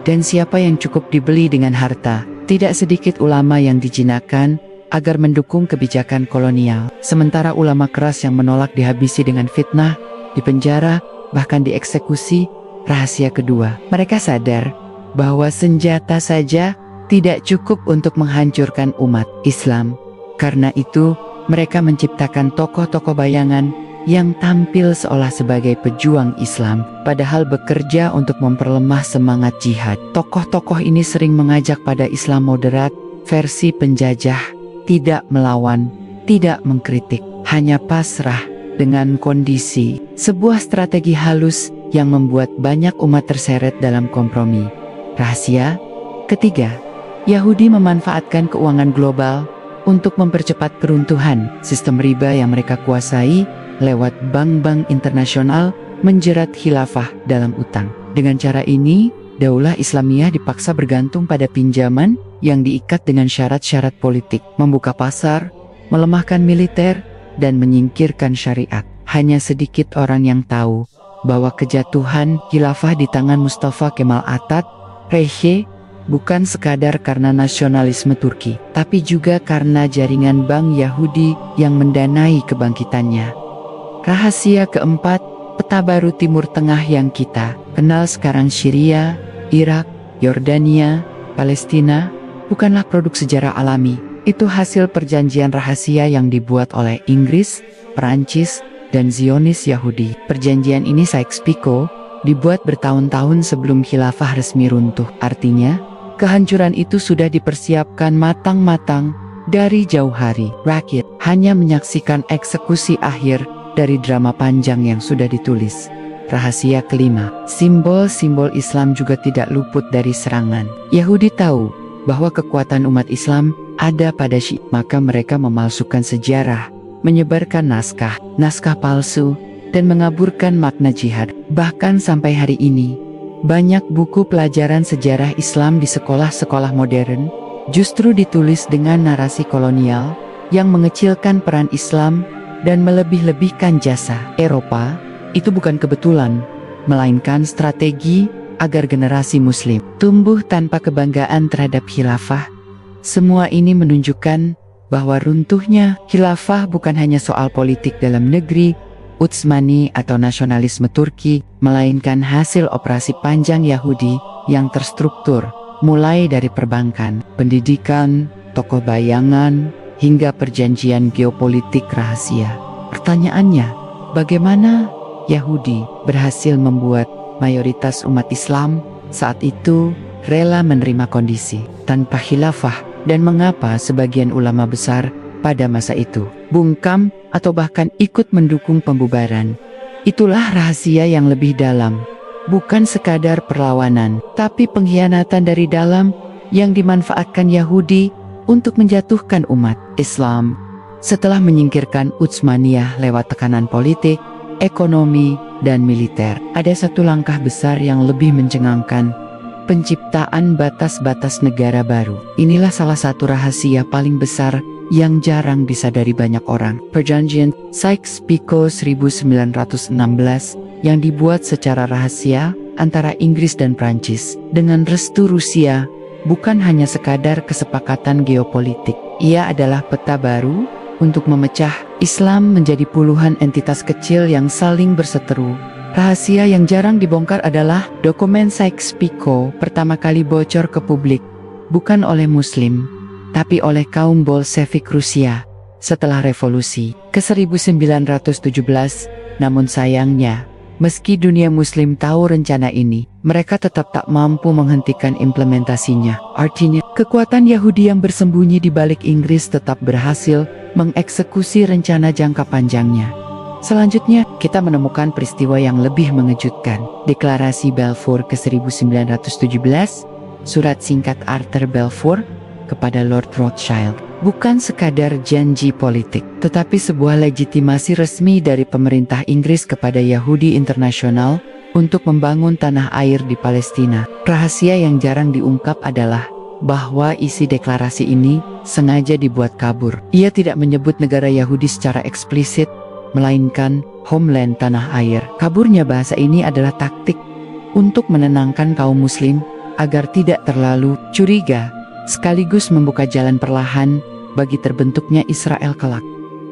dan siapa yang cukup dibeli dengan harta. Tidak sedikit ulama yang dijinakkan agar mendukung kebijakan kolonial, sementara ulama keras yang menolak dihabisi dengan fitnah, dipenjara, bahkan dieksekusi. Rahasia kedua, mereka sadar bahwa senjata saja tidak cukup untuk menghancurkan umat Islam. Karena itu, mereka menciptakan tokoh-tokoh bayangan yang tampil seolah sebagai pejuang Islam, padahal bekerja untuk memperlemah semangat jihad. Tokoh-tokoh ini sering mengajak pada Islam moderat, versi penjajah, tidak melawan, tidak mengkritik, hanya pasrah dengan kondisi. Sebuah strategi halus yang membuat banyak umat terseret dalam kompromi. Rahasia ketiga, Yahudi memanfaatkan keuangan global untuk mempercepat keruntuhan. Sistem riba yang mereka kuasai lewat bank-bank internasional menjerat khilafah dalam utang. Dengan cara ini, Daulah Islamiyah dipaksa bergantung pada pinjaman yang diikat dengan syarat-syarat politik, membuka pasar, melemahkan militer, dan menyingkirkan syariat. Hanya sedikit orang yang tahu bahwa kejatuhan khilafah di tangan Mustafa Kemal Atatürk bukan sekadar karena nasionalisme Turki, tapi juga karena jaringan bank Yahudi yang mendanai kebangkitannya. Rahasia keempat, peta baru Timur Tengah yang kita kenal sekarang, Syria, Irak, Yordania, Palestina, bukanlah produk sejarah alami. Itu hasil perjanjian rahasia yang dibuat oleh Inggris, Perancis, dan Zionis Yahudi. Perjanjian ini Sykes-Picot dibuat bertahun-tahun sebelum khilafah resmi runtuh. Artinya, kehancuran itu sudah dipersiapkan matang-matang dari jauh hari. Rakyat hanya menyaksikan eksekusi akhir dari drama panjang yang sudah ditulis. Rahasia kelima, simbol-simbol Islam juga tidak luput dari serangan. Yahudi tahu bahwa kekuatan umat Islam ada pada Syiah, maka mereka memalsukan sejarah, menyebarkan naskah palsu, dan mengaburkan makna jihad. Bahkan sampai hari ini, banyak buku pelajaran sejarah Islam di sekolah-sekolah modern justru ditulis dengan narasi kolonial yang mengecilkan peran Islam dan melebih-lebihkan jasa Eropa. Itu bukan kebetulan, melainkan strategi agar generasi Muslim tumbuh tanpa kebanggaan terhadap khilafah. Semua ini menunjukkan bahwa runtuhnya khilafah bukan hanya soal politik dalam negeri, Utsmani atau nasionalisme Turki, melainkan hasil operasi panjang Yahudi yang terstruktur, mulai dari perbankan, pendidikan, tokoh bayangan, hingga perjanjian geopolitik rahasia. Pertanyaannya, bagaimana Yahudi berhasil membuat mayoritas umat Islam saat itu rela menerima kondisi tanpa khilafah, dan mengapa sebagian ulama besar pada masa itu, bungkam atau bahkan ikut mendukung pembubaran. Itulah rahasia yang lebih dalam, bukan sekadar perlawanan, tapi pengkhianatan dari dalam yang dimanfaatkan Yahudi untuk menjatuhkan umat Islam. Setelah menyingkirkan Utsmaniyah lewat tekanan politik, ekonomi, dan militer, ada satu langkah besar yang lebih mencengangkan: penciptaan batas-batas negara baru. Inilah salah satu rahasia paling besar yang jarang disadari banyak orang. Perjanjian Sykes-Picot 1916 yang dibuat secara rahasia antara Inggris dan Prancis dengan restu Rusia bukan hanya sekadar kesepakatan geopolitik. Ia adalah peta baru untuk memecah Islam menjadi puluhan entitas kecil yang saling berseteru. Rahasia yang jarang dibongkar adalah dokumen Sykes-Picot pertama kali bocor ke publik, bukan oleh Muslim, tapi oleh kaum Bolshevik Rusia setelah revolusi ke 1917. Namun sayangnya, meski dunia Muslim tahu rencana ini, mereka tetap tak mampu menghentikan implementasinya. Artinya, kekuatan Yahudi yang bersembunyi di balik Inggris tetap berhasil mengeksekusi rencana jangka panjangnya. Selanjutnya, kita menemukan peristiwa yang lebih mengejutkan. Deklarasi Balfour ke 1917, surat singkat Arthur Balfour kepada Lord Rothschild, bukan sekadar janji politik, tetapi sebuah legitimasi resmi dari pemerintah Inggris kepada Yahudi internasional untuk membangun tanah air di Palestina. Rahasia yang jarang diungkap adalah bahwa isi deklarasi ini sengaja dibuat kabur. Ia tidak menyebut negara Yahudi secara eksplisit, melainkan homeland tanah air. Kaburnya bahasa ini adalah taktik untuk menenangkan kaum Muslim agar tidak terlalu curiga, sekaligus membuka jalan perlahan bagi terbentuknya Israel kelak.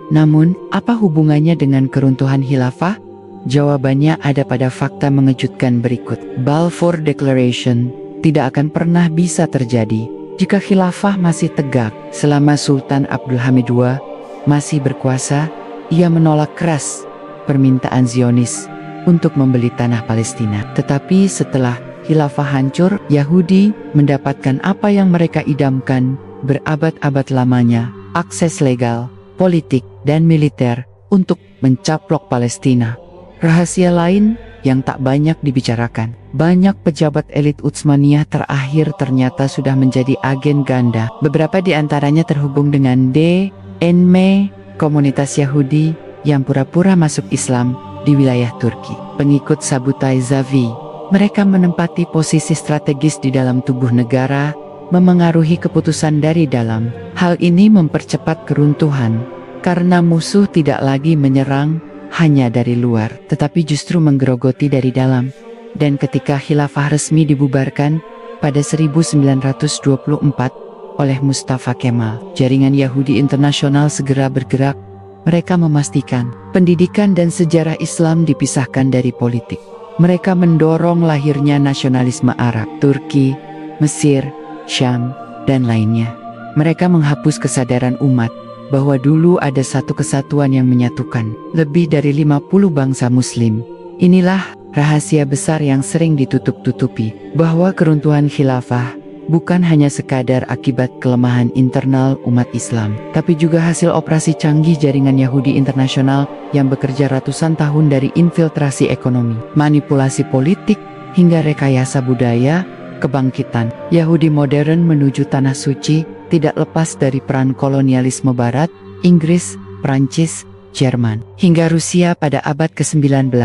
Namun, apa hubungannya dengan keruntuhan khilafah? Jawabannya ada pada fakta mengejutkan berikut. Balfour Declaration tidak akan pernah bisa terjadi jika khilafah masih tegak. Selama Sultan Abdul Hamid II masih berkuasa, ia menolak keras permintaan Zionis untuk membeli tanah Palestina. Tetapi setelah khilafah hancur, Yahudi mendapatkan apa yang mereka idamkan berabad-abad lamanya: akses legal, politik, dan militer untuk mencaplok Palestina. Rahasia lain yang tak banyak dibicarakan: banyak pejabat elit Utsmaniyah terakhir ternyata sudah menjadi agen ganda. Beberapa di antaranya terhubung dengan DNM, komunitas Yahudi yang pura-pura masuk Islam di wilayah Turki. Pengikut Sabutay Zavi, mereka menempati posisi strategis di dalam tubuh negara, memengaruhi keputusan dari dalam. Hal ini mempercepat keruntuhan, karena musuh tidak lagi menyerang hanya dari luar, tetapi justru menggerogoti dari dalam. Dan ketika khilafah resmi dibubarkan pada 1924 oleh Mustafa Kemal, jaringan Yahudi internasional segera bergerak. Mereka memastikan pendidikan dan sejarah Islam dipisahkan dari politik. Mereka mendorong lahirnya nasionalisme Arab, Turki, Mesir, Syam, dan lainnya. Mereka menghapus kesadaran umat bahwa dulu ada satu kesatuan yang menyatukan lebih dari 50 bangsa Muslim. Inilah rahasia besar yang sering ditutup-tutupi, bahwa keruntuhan khilafah bukan hanya sekadar akibat kelemahan internal umat Islam, tapi juga hasil operasi canggih jaringan Yahudi internasional yang bekerja ratusan tahun, dari infiltrasi ekonomi, manipulasi politik, hingga rekayasa budaya. Kebangkitan Yahudi modern menuju Tanah Suci tidak lepas dari peran kolonialisme Barat, Inggris, Prancis, Jerman, hingga Rusia pada abad ke-19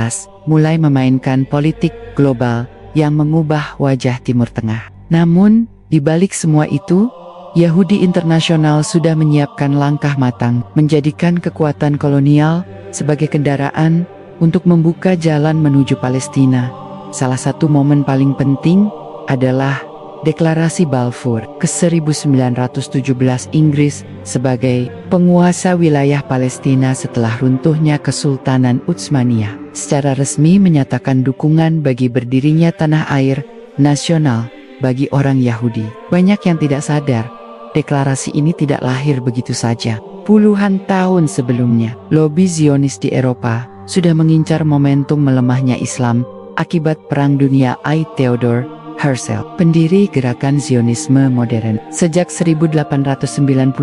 mulai memainkan politik global yang mengubah wajah Timur Tengah. Namun, di balik semua itu, Yahudi internasional sudah menyiapkan langkah matang, menjadikan kekuatan kolonial sebagai kendaraan untuk membuka jalan menuju Palestina. Salah satu momen paling penting adalah Deklarasi Balfour ke 1917. Inggris sebagai penguasa wilayah Palestina setelah runtuhnya Kesultanan Utsmaniyah secara resmi menyatakan dukungan bagi berdirinya tanah air nasional bagi orang Yahudi. Banyak yang tidak sadar, deklarasi ini tidak lahir begitu saja. Puluhan tahun sebelumnya, lobi Zionis di Eropa sudah mengincar momentum melemahnya Islam akibat Perang Dunia I. Theodore Herzl, pendiri gerakan Zionisme modern, sejak 1897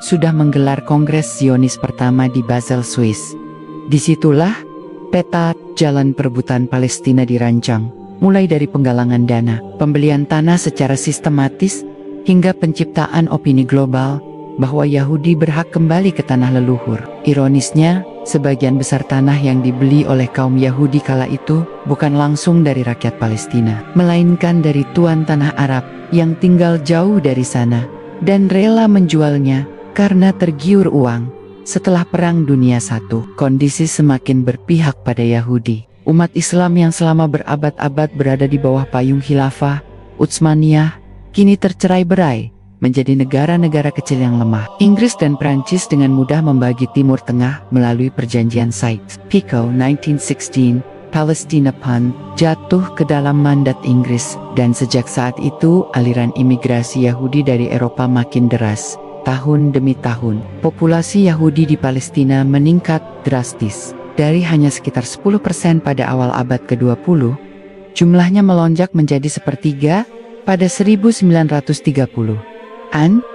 sudah menggelar Kongres Zionis pertama di Basel, Swiss. Disitulah peta jalan perebutan Palestina dirancang, mulai dari penggalangan dana, pembelian tanah secara sistematis, hingga penciptaan opini global bahwa Yahudi berhak kembali ke tanah leluhur. Ironisnya, sebagian besar tanah yang dibeli oleh kaum Yahudi kala itu bukan langsung dari rakyat Palestina, melainkan dari tuan tanah Arab yang tinggal jauh dari sana dan rela menjualnya karena tergiur uang. Setelah Perang Dunia I, kondisi semakin berpihak pada Yahudi. Umat Islam yang selama berabad-abad berada di bawah payung Khilafah Utsmaniyah kini tercerai-berai menjadi negara-negara kecil yang lemah. Inggris dan Prancis dengan mudah membagi Timur Tengah melalui perjanjian Sykes-Picot 1916. Palestina pun jatuh ke dalam mandat Inggris, dan sejak saat itu aliran imigrasi Yahudi dari Eropa makin deras. Tahun demi tahun, populasi Yahudi di Palestina meningkat drastis. Dari hanya sekitar 10% pada awal abad ke-20, jumlahnya melonjak menjadi sepertiga pada 1930.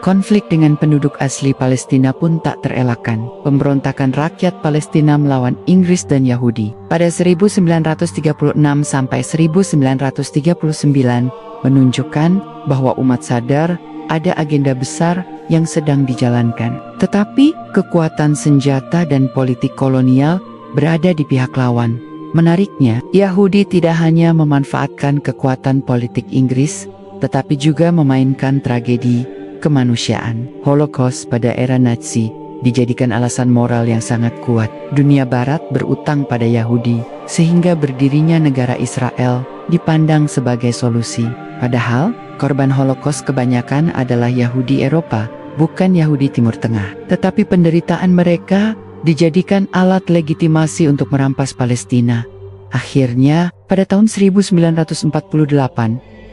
Konflik dengan penduduk asli Palestina pun tak terelakkan. Pemberontakan rakyat Palestina melawan Inggris dan Yahudi pada 1936 sampai 1939 menunjukkan bahwa umat sadar ada agenda besar yang sedang dijalankan. Tetapi kekuatan senjata dan politik kolonial berada di pihak lawan. Menariknya, Yahudi tidak hanya memanfaatkan kekuatan politik Inggris, tetapi juga memainkan tragedi kemanusiaan. Holocaust pada era Nazi dijadikan alasan moral yang sangat kuat. Dunia Barat berutang pada Yahudi, sehingga berdirinya negara Israel dipandang sebagai solusi. Padahal, korban Holocaust kebanyakan adalah Yahudi Eropa, bukan Yahudi Timur Tengah. Tetapi penderitaan mereka dijadikan alat legitimasi untuk merampas Palestina. Akhirnya, pada tahun 1948,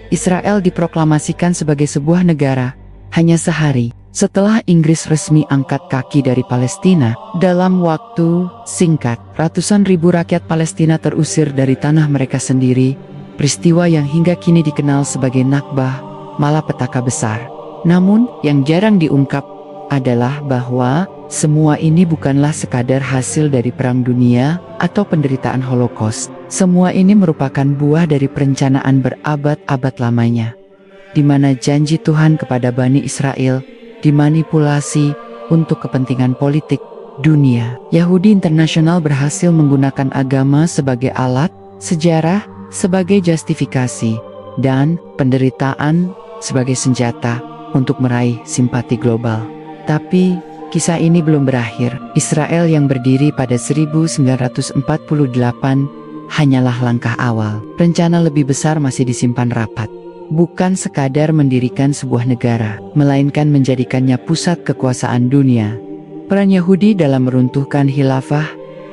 Israel diproklamasikan sebagai sebuah negara. Hanya sehari setelah Inggris resmi angkat kaki dari Palestina, dalam waktu singkat, ratusan ribu rakyat Palestina terusir dari tanah mereka sendiri, peristiwa yang hingga kini dikenal sebagai Nakbah, malapetaka besar. Namun, yang jarang diungkap adalah bahwa semua ini bukanlah sekadar hasil dari Perang Dunia atau penderitaan Holocaust. Semua ini merupakan buah dari perencanaan berabad-abad lamanya, di mana janji Tuhan kepada Bani Israel dimanipulasi untuk kepentingan politik dunia. Yahudi internasional berhasil menggunakan agama sebagai alat, sejarah sebagai justifikasi, dan penderitaan sebagai senjata untuk meraih simpati global. Tapi, kisah ini belum berakhir. Israel yang berdiri pada 1948 hanyalah langkah awal. Rencana lebih besar masih disimpan rapat. Bukan sekadar mendirikan sebuah negara, melainkan menjadikannya pusat kekuasaan dunia. Peran Yahudi dalam meruntuhkan khilafah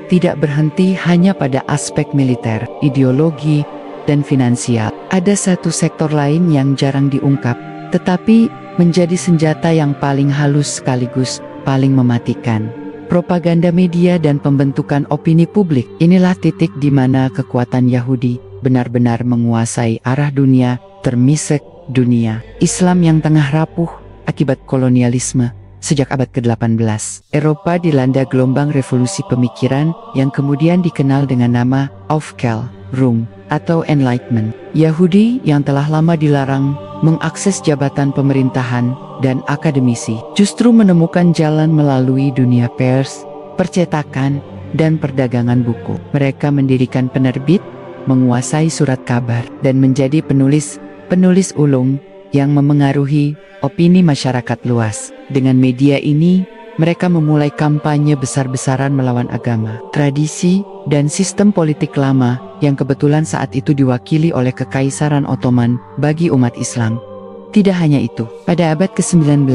tidak berhenti hanya pada aspek militer, ideologi, dan finansial. Ada satu sektor lain yang jarang diungkap, tetapi menjadi senjata yang paling halus sekaligus paling mematikan. Propaganda media dan pembentukan opini publik. Inilah titik di mana kekuatan Yahudi benar-benar menguasai arah dunia, termasuk dunia Islam yang tengah rapuh akibat kolonialisme. Sejak abad ke-18, Eropa dilanda gelombang revolusi pemikiran yang kemudian dikenal dengan nama Aufklärung atau Enlightenment. Yahudi yang telah lama dilarang mengakses jabatan pemerintahan dan akademisi justru menemukan jalan melalui dunia pers, percetakan, dan perdagangan buku. Mereka mendirikan penerbit, menguasai surat kabar, dan menjadi penulis ulung yang memengaruhi opini masyarakat luas. Dengan media ini, mereka memulai kampanye besar-besaran melawan agama, tradisi, dan sistem politik lama yang kebetulan saat itu diwakili oleh Kekaisaran Ottoman bagi umat Islam. Tidak hanya itu, pada abad ke-19,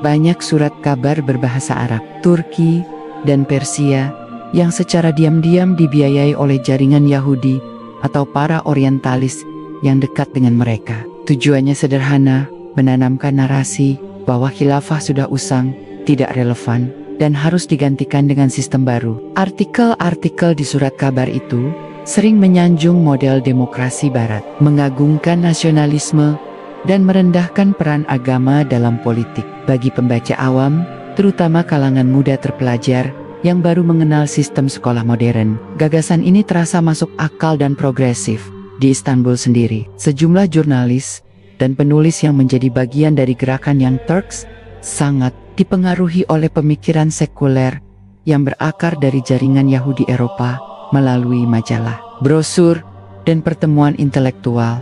banyak surat kabar berbahasa Arab, Turki, dan Persia yang secara diam-diam dibiayai oleh jaringan Yahudi atau para orientalis yang dekat dengan mereka. Tujuannya sederhana, menanamkan narasi bahwa khilafah sudah usang, tidak relevan, dan harus digantikan dengan sistem baru. Artikel-artikel di surat kabar itu sering menyanjung model demokrasi barat, mengagungkan nasionalisme, dan merendahkan peran agama dalam politik. Bagi pembaca awam, terutama kalangan muda terpelajar, yang baru mengenal sistem sekolah modern, gagasan ini terasa masuk akal dan progresif. Di Istanbul sendiri, sejumlah jurnalis dan penulis yang menjadi bagian dari gerakan Young Turks sangat dipengaruhi oleh pemikiran sekuler yang berakar dari jaringan Yahudi Eropa melalui majalah, brosur, dan pertemuan intelektual.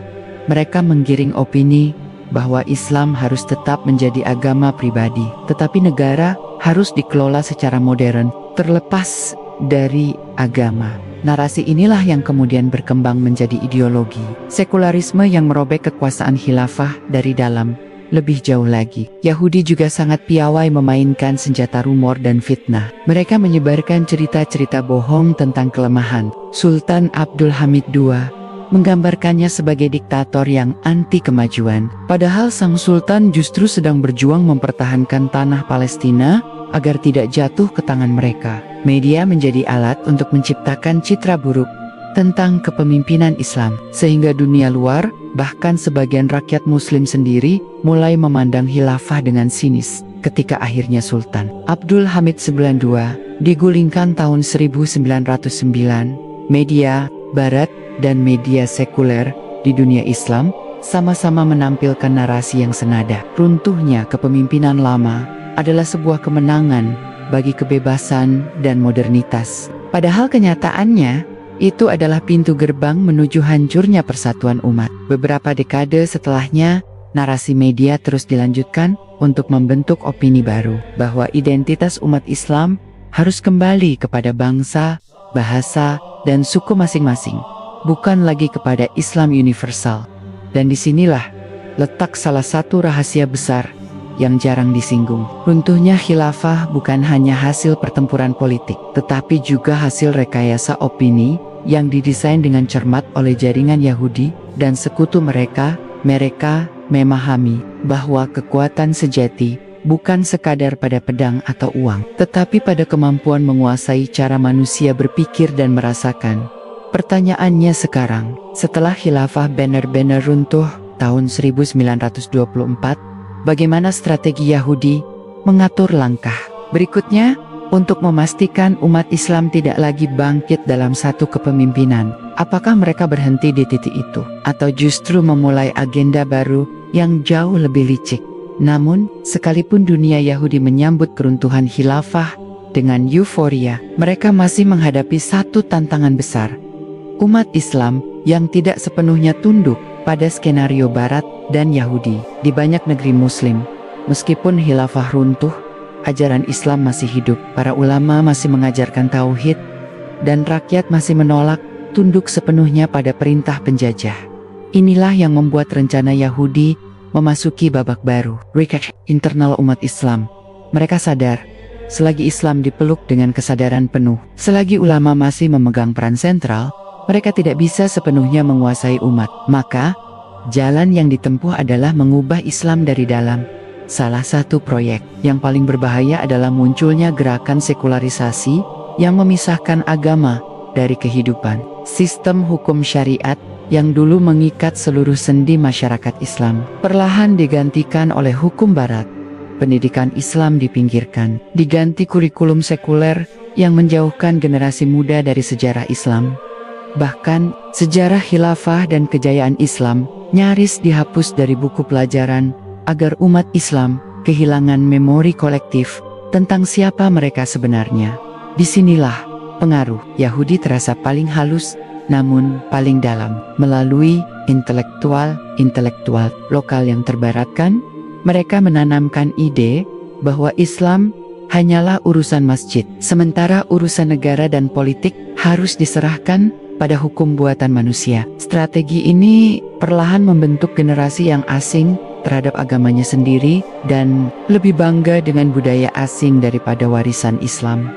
Mereka menggiring opini bahwa Islam harus tetap menjadi agama pribadi, tetapi negara harus dikelola secara modern, terlepas dari agama. Narasi inilah yang kemudian berkembang menjadi ideologi sekularisme yang merobek kekuasaan khilafah dari dalam. Lebih jauh lagi, Yahudi juga sangat piawai memainkan senjata rumor dan fitnah. Mereka menyebarkan cerita-cerita bohong tentang kelemahan Sultan Abdul Hamid II, menggambarkannya sebagai diktator yang anti kemajuan. Padahal sang sultan justru sedang berjuang mempertahankan tanah Palestina agar tidak jatuh ke tangan mereka. Media menjadi alat untuk menciptakan citra buruk tentang kepemimpinan Islam, sehingga dunia luar, bahkan sebagian rakyat muslim sendiri, mulai memandang khilafah dengan sinis. Ketika akhirnya Sultan Abdul Hamid IX digulingkan tahun 1909, media barat dan media sekuler di dunia Islam sama-sama menampilkan narasi yang senada. Runtuhnya kepemimpinan lama adalah sebuah kemenangan bagi kebebasan dan modernitas. Padahal kenyataannya, itu adalah pintu gerbang menuju hancurnya persatuan umat. Beberapa dekade setelahnya, narasi media terus dilanjutkan untuk membentuk opini baru bahwa identitas umat Islam harus kembali kepada bangsa, bahasa, dan suku masing-masing, bukan lagi kepada Islam universal. Dan disinilah letak salah satu rahasia besar yang jarang disinggung. Runtuhnya khilafah bukan hanya hasil pertempuran politik, tetapi juga hasil rekayasa opini yang didesain dengan cermat oleh jaringan Yahudi dan sekutu mereka. Mereka memahami bahwa kekuatan sejati bukan sekadar pada pedang atau uang, tetapi pada kemampuan menguasai cara manusia berpikir dan merasakan. Pertanyaannya sekarang, setelah khilafah benar-benar runtuh tahun 1924, bagaimana strategi Yahudi mengatur langkah berikutnya untuk memastikan umat Islam tidak lagi bangkit dalam satu kepemimpinan? Apakah mereka berhenti di titik itu, atau justru memulai agenda baru yang jauh lebih licik? Namun, sekalipun dunia Yahudi menyambut keruntuhan khilafah dengan euforia, mereka masih menghadapi satu tantangan besar. Umat Islam yang tidak sepenuhnya tunduk pada skenario Barat dan Yahudi. Di banyak negeri Muslim, meskipun khilafah runtuh, ajaran Islam masih hidup, para ulama masih mengajarkan tauhid, dan rakyat masih menolak tunduk sepenuhnya pada perintah penjajah. Inilah yang membuat rencana Yahudi memasuki babak baru, recap internal umat Islam. Mereka sadar, selagi Islam dipeluk dengan kesadaran penuh, selagi ulama masih memegang peran sentral, mereka tidak bisa sepenuhnya menguasai umat. Maka, jalan yang ditempuh adalah mengubah Islam dari dalam. Salah satu proyek yang paling berbahaya adalah munculnya gerakan sekularisasi yang memisahkan agama dari kehidupan. Sistem hukum syariat yang dulu mengikat seluruh sendi masyarakat Islam perlahan digantikan oleh hukum Barat. Pendidikan Islam dipinggirkan, diganti kurikulum sekuler yang menjauhkan generasi muda dari sejarah Islam. Bahkan, sejarah khilafah dan kejayaan Islam nyaris dihapus dari buku pelajaran agar umat Islam kehilangan memori kolektif tentang siapa mereka sebenarnya. Disinilah pengaruh Yahudi terasa paling halus, namun paling dalam. Melalui intelektual lokal yang terbaratkan, mereka menanamkan ide bahwa Islam hanyalah urusan masjid, sementara urusan negara dan politik harus diserahkan pada hukum buatan manusia. Strategi ini perlahan membentuk generasi yang asing terhadap agamanya sendiri dan lebih bangga dengan budaya asing daripada warisan Islam.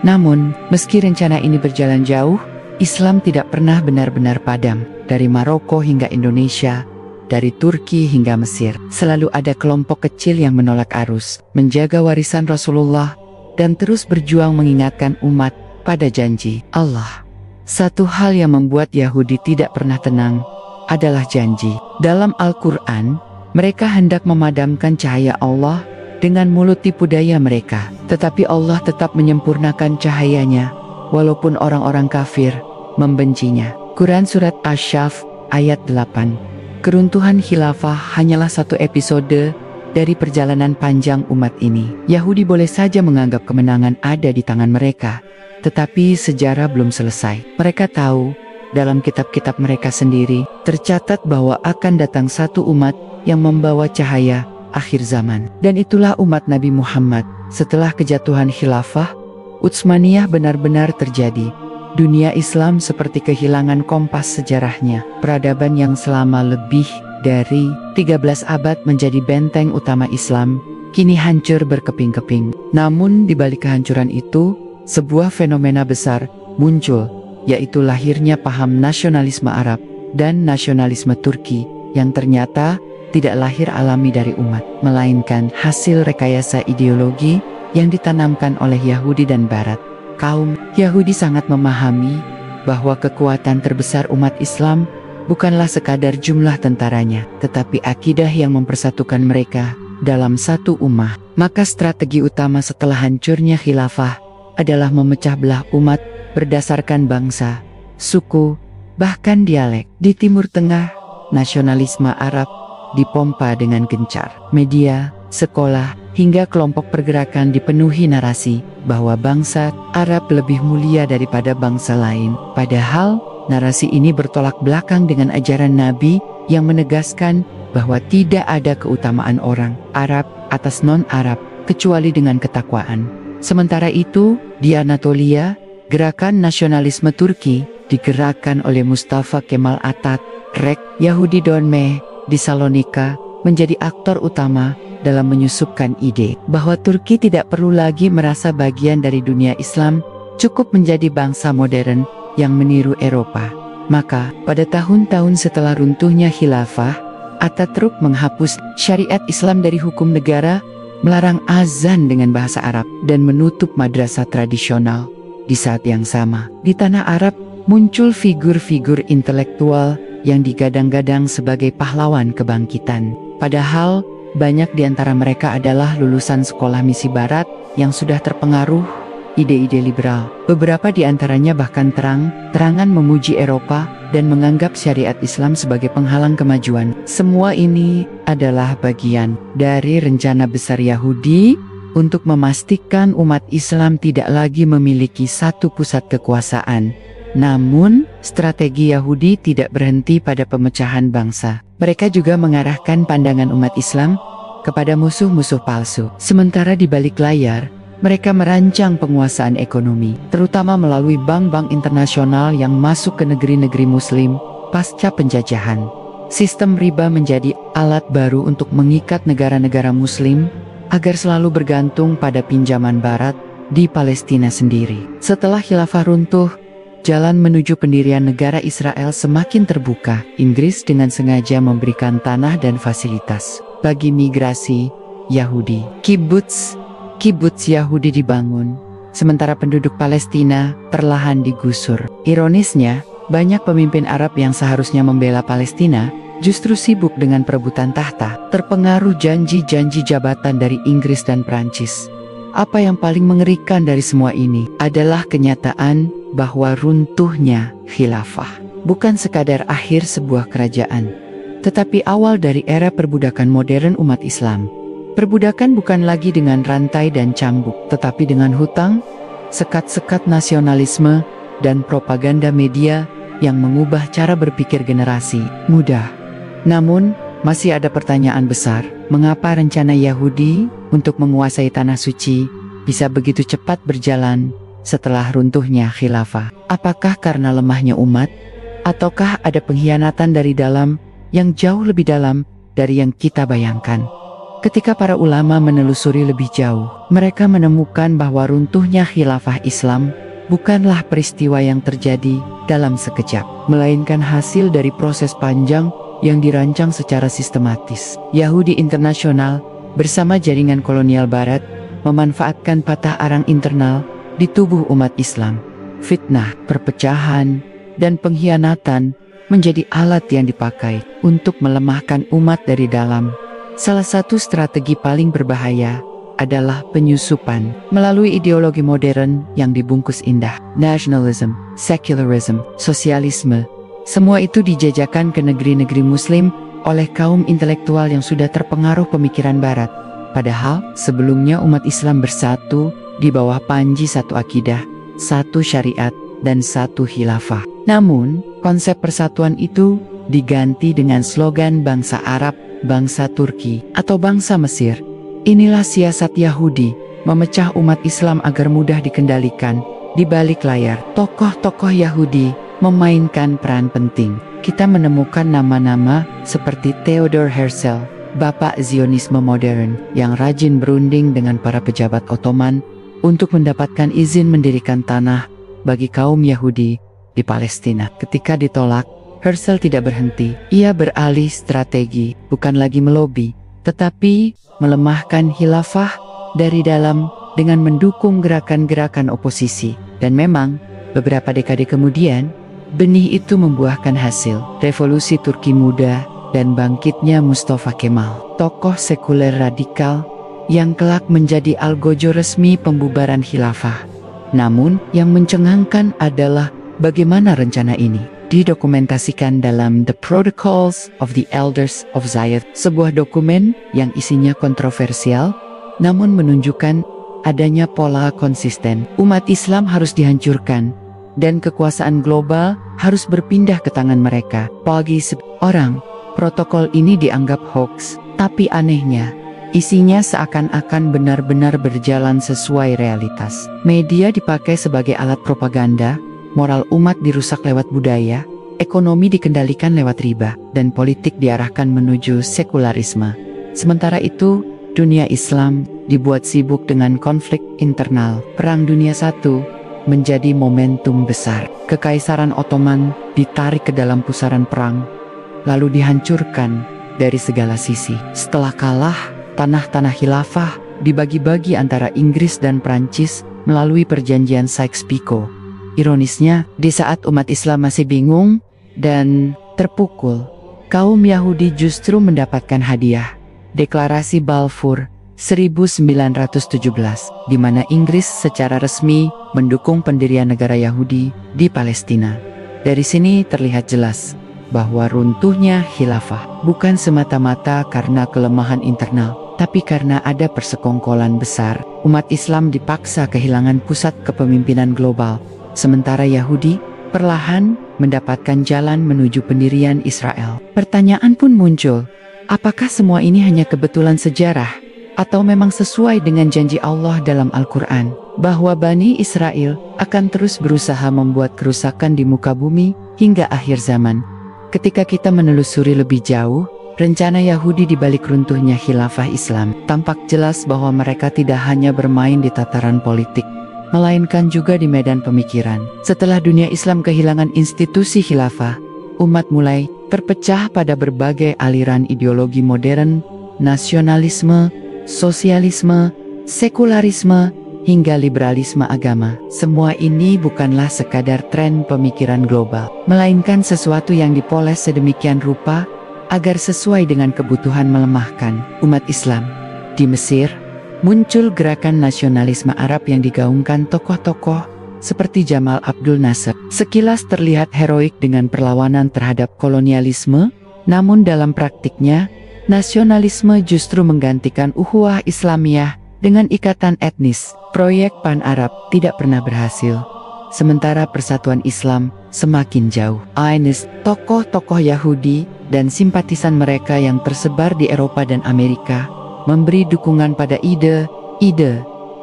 Namun, meski rencana ini berjalan jauh, Islam tidak pernah benar-benar padam. Dari Maroko hingga Indonesia, dari Turki hingga Mesir, selalu ada kelompok kecil yang menolak arus, menjaga warisan Rasulullah, dan terus berjuang mengingatkan umat pada janji Allah. Satu hal yang membuat Yahudi tidak pernah tenang adalah janji. Dalam Al-Quran, mereka hendak memadamkan cahaya Allah dengan mulut tipu daya mereka. Tetapi Allah tetap menyempurnakan cahayanya, walaupun orang-orang kafir membencinya. Quran Surat Asy-Syaff ayat 8. Keruntuhan khilafah hanyalah satu episode dari perjalanan panjang umat ini. Yahudi boleh saja menganggap kemenangan ada di tangan mereka, tetapi sejarah belum selesai. Mereka tahu, dalam kitab-kitab mereka sendiri, tercatat bahwa akan datang satu umat yang membawa cahaya akhir zaman. Dan itulah umat Nabi Muhammad. Setelah kejatuhan khilafah, Utsmaniyah benar-benar terjadi. Dunia Islam seperti kehilangan kompas sejarahnya. Peradaban yang selama lebih dari 13 abad menjadi benteng utama Islam, kini hancur berkeping-keping. Namun di balik kehancuran itu, sebuah fenomena besar muncul, yaitu lahirnya paham nasionalisme Arab dan nasionalisme Turki yang ternyata tidak lahir alami dari umat, melainkan hasil rekayasa ideologi yang ditanamkan oleh Yahudi dan Barat. Kaum Yahudi sangat memahami bahwa kekuatan terbesar umat Islam bukanlah sekadar jumlah tentaranya, tetapi akidah yang mempersatukan mereka dalam satu ummah. Maka strategi utama setelah hancurnya khilafah adalah memecah belah umat berdasarkan bangsa, suku, bahkan dialek. Di Timur Tengah, nasionalisme Arab dipompa dengan gencar. Media, sekolah, hingga kelompok pergerakan dipenuhi narasi bahwa bangsa Arab lebih mulia daripada bangsa lain. Padahal, narasi ini bertolak belakang dengan ajaran Nabi yang menegaskan bahwa tidak ada keutamaan orang Arab atas non-Arab kecuali dengan ketakwaan. Sementara itu, di Anatolia, gerakan nasionalisme Turki digerakkan oleh Mustafa Kemal Atatürk. Yahudi Donme di Salonika menjadi aktor utama dalam menyusupkan ide bahwa Turki tidak perlu lagi merasa bagian dari dunia Islam, cukup menjadi bangsa modern yang meniru Eropa. Maka, pada tahun-tahun setelah runtuhnya khilafah, Atatürk menghapus syariat Islam dari hukum negara, melarang azan dengan bahasa Arab, dan menutup madrasah tradisional. Di saat yang sama, di tanah Arab muncul figur-figur intelektual yang digadang-gadang sebagai pahlawan kebangkitan. Padahal, banyak di antara mereka adalah lulusan sekolah misi barat yang sudah terpengaruh ide-ide liberal. Beberapa di antaranya bahkan terang-terangan memuji Eropa dan menganggap syariat Islam sebagai penghalang kemajuan. Semua ini adalah bagian dari rencana besar Yahudi untuk memastikan umat Islam tidak lagi memiliki satu pusat kekuasaan. Namun, strategi Yahudi tidak berhenti pada pemecahan bangsa. Mereka juga mengarahkan pandangan umat Islam kepada musuh-musuh palsu. Sementara di balik layar, mereka merancang penguasaan ekonomi, terutama melalui bank-bank internasional yang masuk ke negeri-negeri Muslim pasca penjajahan. Sistem riba menjadi alat baru untuk mengikat negara-negara Muslim agar selalu bergantung pada pinjaman Barat di Palestina sendiri. Setelah khilafah runtuh, jalan menuju pendirian negara Israel semakin terbuka. Inggris dengan sengaja memberikan tanah dan fasilitas bagi migrasi Yahudi. Kibbutz Yahudi dibangun, sementara penduduk Palestina perlahan digusur. Ironisnya, banyak pemimpin Arab yang seharusnya membela Palestina justru sibuk dengan perebutan tahta, terpengaruh janji-janji jabatan dari Inggris dan Prancis. Apa yang paling mengerikan dari semua ini adalah kenyataan bahwa runtuhnya khilafah bukan sekadar akhir sebuah kerajaan, tetapi awal dari era perbudakan modern umat Islam. Perbudakan bukan lagi dengan rantai dan cambuk, tetapi dengan hutang, sekat-sekat nasionalisme, dan propaganda media yang mengubah cara berpikir generasi muda. Namun, masih ada pertanyaan besar, mengapa rencana Yahudi untuk menguasai tanah suci bisa begitu cepat berjalan setelah runtuhnya khilafah? Apakah karena lemahnya umat? Ataukah ada pengkhianatan dari dalam yang jauh lebih dalam dari yang kita bayangkan? Ketika para ulama menelusuri lebih jauh, mereka menemukan bahwa runtuhnya khilafah Islam bukanlah peristiwa yang terjadi dalam sekejap, melainkan hasil dari proses panjang yang dirancang secara sistematis. Yahudi internasional bersama jaringan kolonial Barat memanfaatkan patah arang internal di tubuh umat Islam. fitnah, perpecahan, dan pengkhianatan menjadi alat yang dipakai untuk melemahkan umat dari dalam. Salah satu strategi paling berbahaya adalah penyusupan melalui ideologi modern yang dibungkus indah. Nationalism, secularism, sosialisme, semua itu dijajakan ke negeri-negeri Muslim oleh kaum intelektual yang sudah terpengaruh pemikiran Barat. Padahal sebelumnya umat Islam bersatu di bawah panji satu akidah, satu syariat, dan satu khilafah. Namun, konsep persatuan itu diganti dengan slogan bangsa Arab, bangsa Turki, atau bangsa Mesir. Inilah siasat Yahudi, memecah umat Islam agar mudah dikendalikan. Di balik layar, tokoh-tokoh Yahudi memainkan peran penting. Kita menemukan nama-nama seperti Theodor Herzl, bapak Zionisme modern, yang rajin berunding dengan para pejabat Ottoman untuk mendapatkan izin mendirikan tanah bagi kaum Yahudi di Palestina. Ketika ditolak, Herzl tidak berhenti. Ia beralih strategi, bukan lagi melobi, tetapi melemahkan khilafah dari dalam dengan mendukung gerakan-gerakan oposisi. Dan memang, beberapa dekade kemudian, benih itu membuahkan hasil. Revolusi Turki Muda dan bangkitnya Mustafa Kemal, tokoh sekuler radikal yang kelak menjadi algojo resmi pembubaran khilafah. Namun, yang mencengangkan adalah bagaimana rencana ini didokumentasikan dalam The Protocols of the Elders of Zayed, sebuah dokumen yang isinya kontroversial, namun menunjukkan adanya pola konsisten. Umat Islam harus dihancurkan, dan kekuasaan global harus berpindah ke tangan mereka. Bagi orang, protokol ini dianggap hoax, tapi anehnya, isinya seakan-akan benar-benar berjalan sesuai realitas. Media dipakai sebagai alat propaganda, moral umat dirusak lewat budaya, ekonomi dikendalikan lewat riba, dan politik diarahkan menuju sekularisme. Sementara itu, dunia Islam dibuat sibuk dengan konflik internal. Perang Dunia I menjadi momentum besar. Kekaisaran Ottoman ditarik ke dalam pusaran perang, lalu dihancurkan dari segala sisi. Setelah kalah, tanah-tanah khilafah dibagi-bagi antara Inggris dan Prancis melalui perjanjian Sykes-Picot. Ironisnya, di saat umat Islam masih bingung dan terpukul, kaum Yahudi justru mendapatkan hadiah. Deklarasi Balfour 1917, di mana Inggris secara resmi mendukung pendirian negara Yahudi di Palestina. Dari sini terlihat jelas bahwa runtuhnya khilafah bukan semata-mata karena kelemahan internal, tapi karena ada persekongkolan besar. Umat Islam dipaksa kehilangan pusat kepemimpinan global, sementara Yahudi perlahan mendapatkan jalan menuju pendirian Israel. Pertanyaan pun muncul, apakah semua ini hanya kebetulan sejarah, atau memang sesuai dengan janji Allah dalam Al-Quran, bahwa Bani Israel akan terus berusaha membuat kerusakan di muka bumi hingga akhir zaman? Ketika kita menelusuri lebih jauh, rencana Yahudi di balik runtuhnya khilafah Islam, tampak jelas bahwa mereka tidak hanya bermain di tataran politik, melainkan juga di medan pemikiran. Setelah dunia Islam kehilangan institusi khilafah, umat mulai terpecah pada berbagai aliran ideologi modern, nasionalisme, sosialisme, sekularisme, hingga liberalisme agama. Semua ini bukanlah sekadar tren pemikiran global, melainkan sesuatu yang dipoles sedemikian rupa agar sesuai dengan kebutuhan melemahkan umat Islam. Di Mesir, muncul gerakan nasionalisme Arab yang digaungkan tokoh-tokoh seperti Jamal Abdul Nasser. Sekilas terlihat heroik dengan perlawanan terhadap kolonialisme, namun dalam praktiknya, nasionalisme justru menggantikan ukhuwah Islamiyah dengan ikatan etnis. Proyek Pan-Arab tidak pernah berhasil, sementara persatuan Islam semakin jauh. Tokoh-tokoh Yahudi dan simpatisan mereka yang tersebar di Eropa dan Amerika memberi dukungan pada ide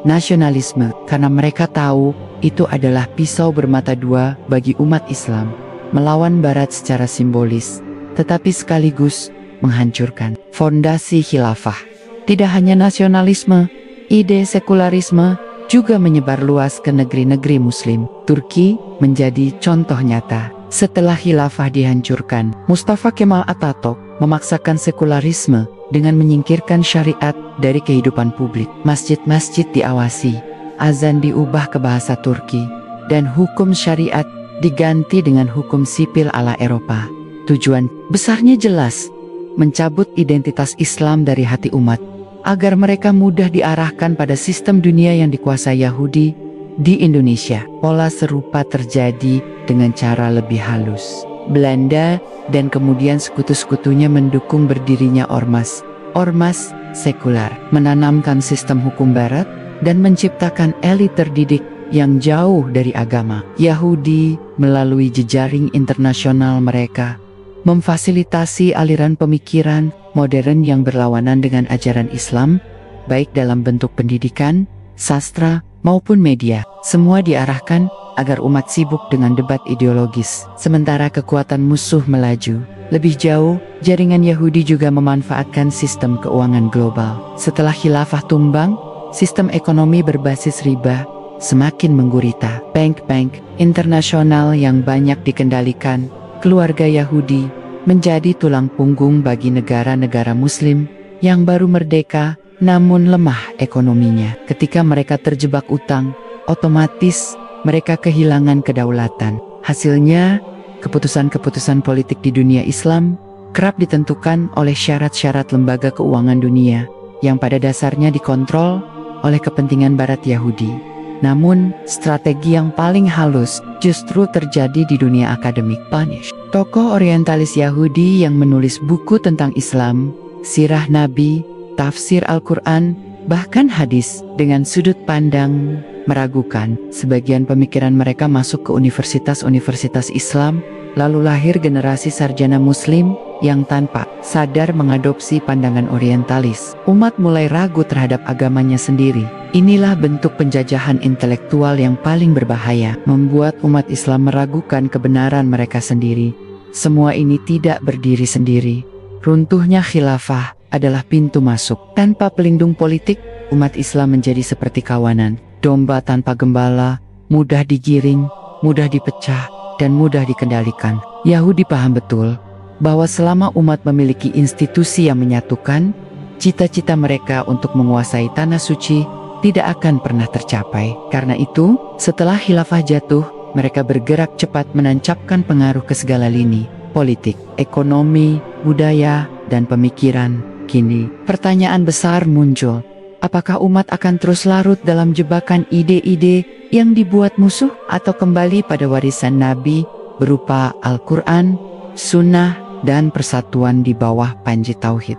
nasionalisme karena mereka tahu itu adalah pisau bermata dua bagi umat Islam, melawan Barat secara simbolis, tetapi sekaligus menghancurkan fondasi khilafah. Tidak hanya nasionalisme, ide sekularisme juga menyebar luas ke negeri-negeri Muslim. Turki menjadi contoh nyata. Setelah khilafah dihancurkan, Mustafa Kemal Atatürk memaksakan sekularisme dengan menyingkirkan syariat dari kehidupan publik. Masjid-masjid diawasi, azan diubah ke bahasa Turki, dan hukum syariat diganti dengan hukum sipil ala Eropa. Tujuan besarnya jelas, mencabut identitas Islam dari hati umat, agar mereka mudah diarahkan pada sistem dunia yang dikuasai Yahudi. Di Indonesia, pola serupa terjadi dengan cara lebih halus. Belanda dan kemudian sekutu-sekutunya mendukung berdirinya ormas sekular, menanamkan sistem hukum barat, dan menciptakan elit terdidik yang jauh dari agama. Yahudi melalui jejaring internasional mereka memfasilitasi aliran pemikiran modern yang berlawanan dengan ajaran Islam, baik dalam bentuk pendidikan, sastra, maupun media. Semua diarahkan agar umat sibuk dengan debat ideologis, sementara kekuatan musuh melaju. Lebih jauh, jaringan Yahudi juga memanfaatkan sistem keuangan global. Setelah khilafah tumbang, sistem ekonomi berbasis riba semakin menggurita. Bank-bank internasional yang banyak dikendalikan keluarga Yahudi menjadi tulang punggung bagi negara-negara Muslim yang baru merdeka namun lemah ekonominya. Ketika mereka terjebak utang, otomatis mereka kehilangan kedaulatan. Hasilnya, keputusan-keputusan politik di dunia Islam kerap ditentukan oleh syarat-syarat lembaga keuangan dunia yang pada dasarnya dikontrol oleh kepentingan Barat Yahudi. Namun, strategi yang paling halus justru terjadi di dunia akademik. Tokoh orientalis Yahudi yang menulis buku tentang Islam, sirah Nabi, tafsir Al-Quran, bahkan hadis dengan sudut pandang meragukan. Sebagian pemikiran mereka masuk ke universitas-universitas Islam, lalu lahir generasi sarjana Muslim yang tanpa sadar mengadopsi pandangan orientalis. Umat mulai ragu terhadap agamanya sendiri. Inilah bentuk penjajahan intelektual yang paling berbahaya, membuat umat Islam meragukan kebenaran mereka sendiri. Semua ini tidak berdiri sendiri. Runtuhnya khilafah adalah pintu masuk. Tanpa pelindung politik, umat Islam menjadi seperti kawanan domba tanpa gembala, mudah digiring, mudah dipecah, dan mudah dikendalikan. Yahudi paham betul bahwa selama umat memiliki institusi yang menyatukan, cita-cita mereka untuk menguasai tanah suci tidak akan pernah tercapai. Karena itu, setelah khilafah jatuh, mereka bergerak cepat menancapkan pengaruh ke segala lini, politik, ekonomi, budaya, dan pemikiran. Kini, pertanyaan besar muncul. Apakah umat akan terus larut dalam jebakan ide-ide yang dibuat musuh, atau kembali pada warisan Nabi berupa Al-Quran, Sunnah, dan persatuan di bawah panji Tauhid?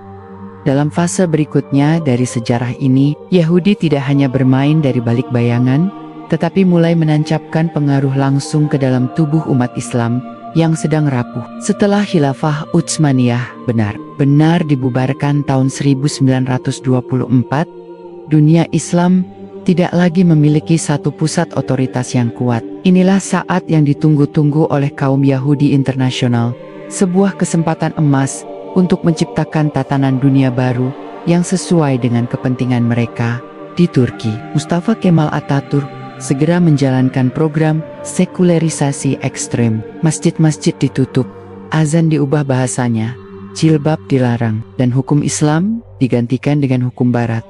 Dalam fase berikutnya dari sejarah ini, Yahudi tidak hanya bermain dari balik bayangan, tetapi mulai menancapkan pengaruh langsung ke dalam tubuh umat Islam yang sedang rapuh. Setelah khilafah Utsmaniyah benar-benar dibubarkan tahun 1924, dunia Islam tidak lagi memiliki satu pusat otoritas yang kuat. Inilah saat yang ditunggu-tunggu oleh kaum Yahudi internasional, sebuah kesempatan emas untuk menciptakan tatanan dunia baru yang sesuai dengan kepentingan mereka. Di Turki, Mustafa Kemal Atatürk segera menjalankan program sekularisasi ekstrem. Masjid-masjid ditutup, azan diubah bahasanya, jilbab dilarang, dan hukum Islam digantikan dengan hukum Barat.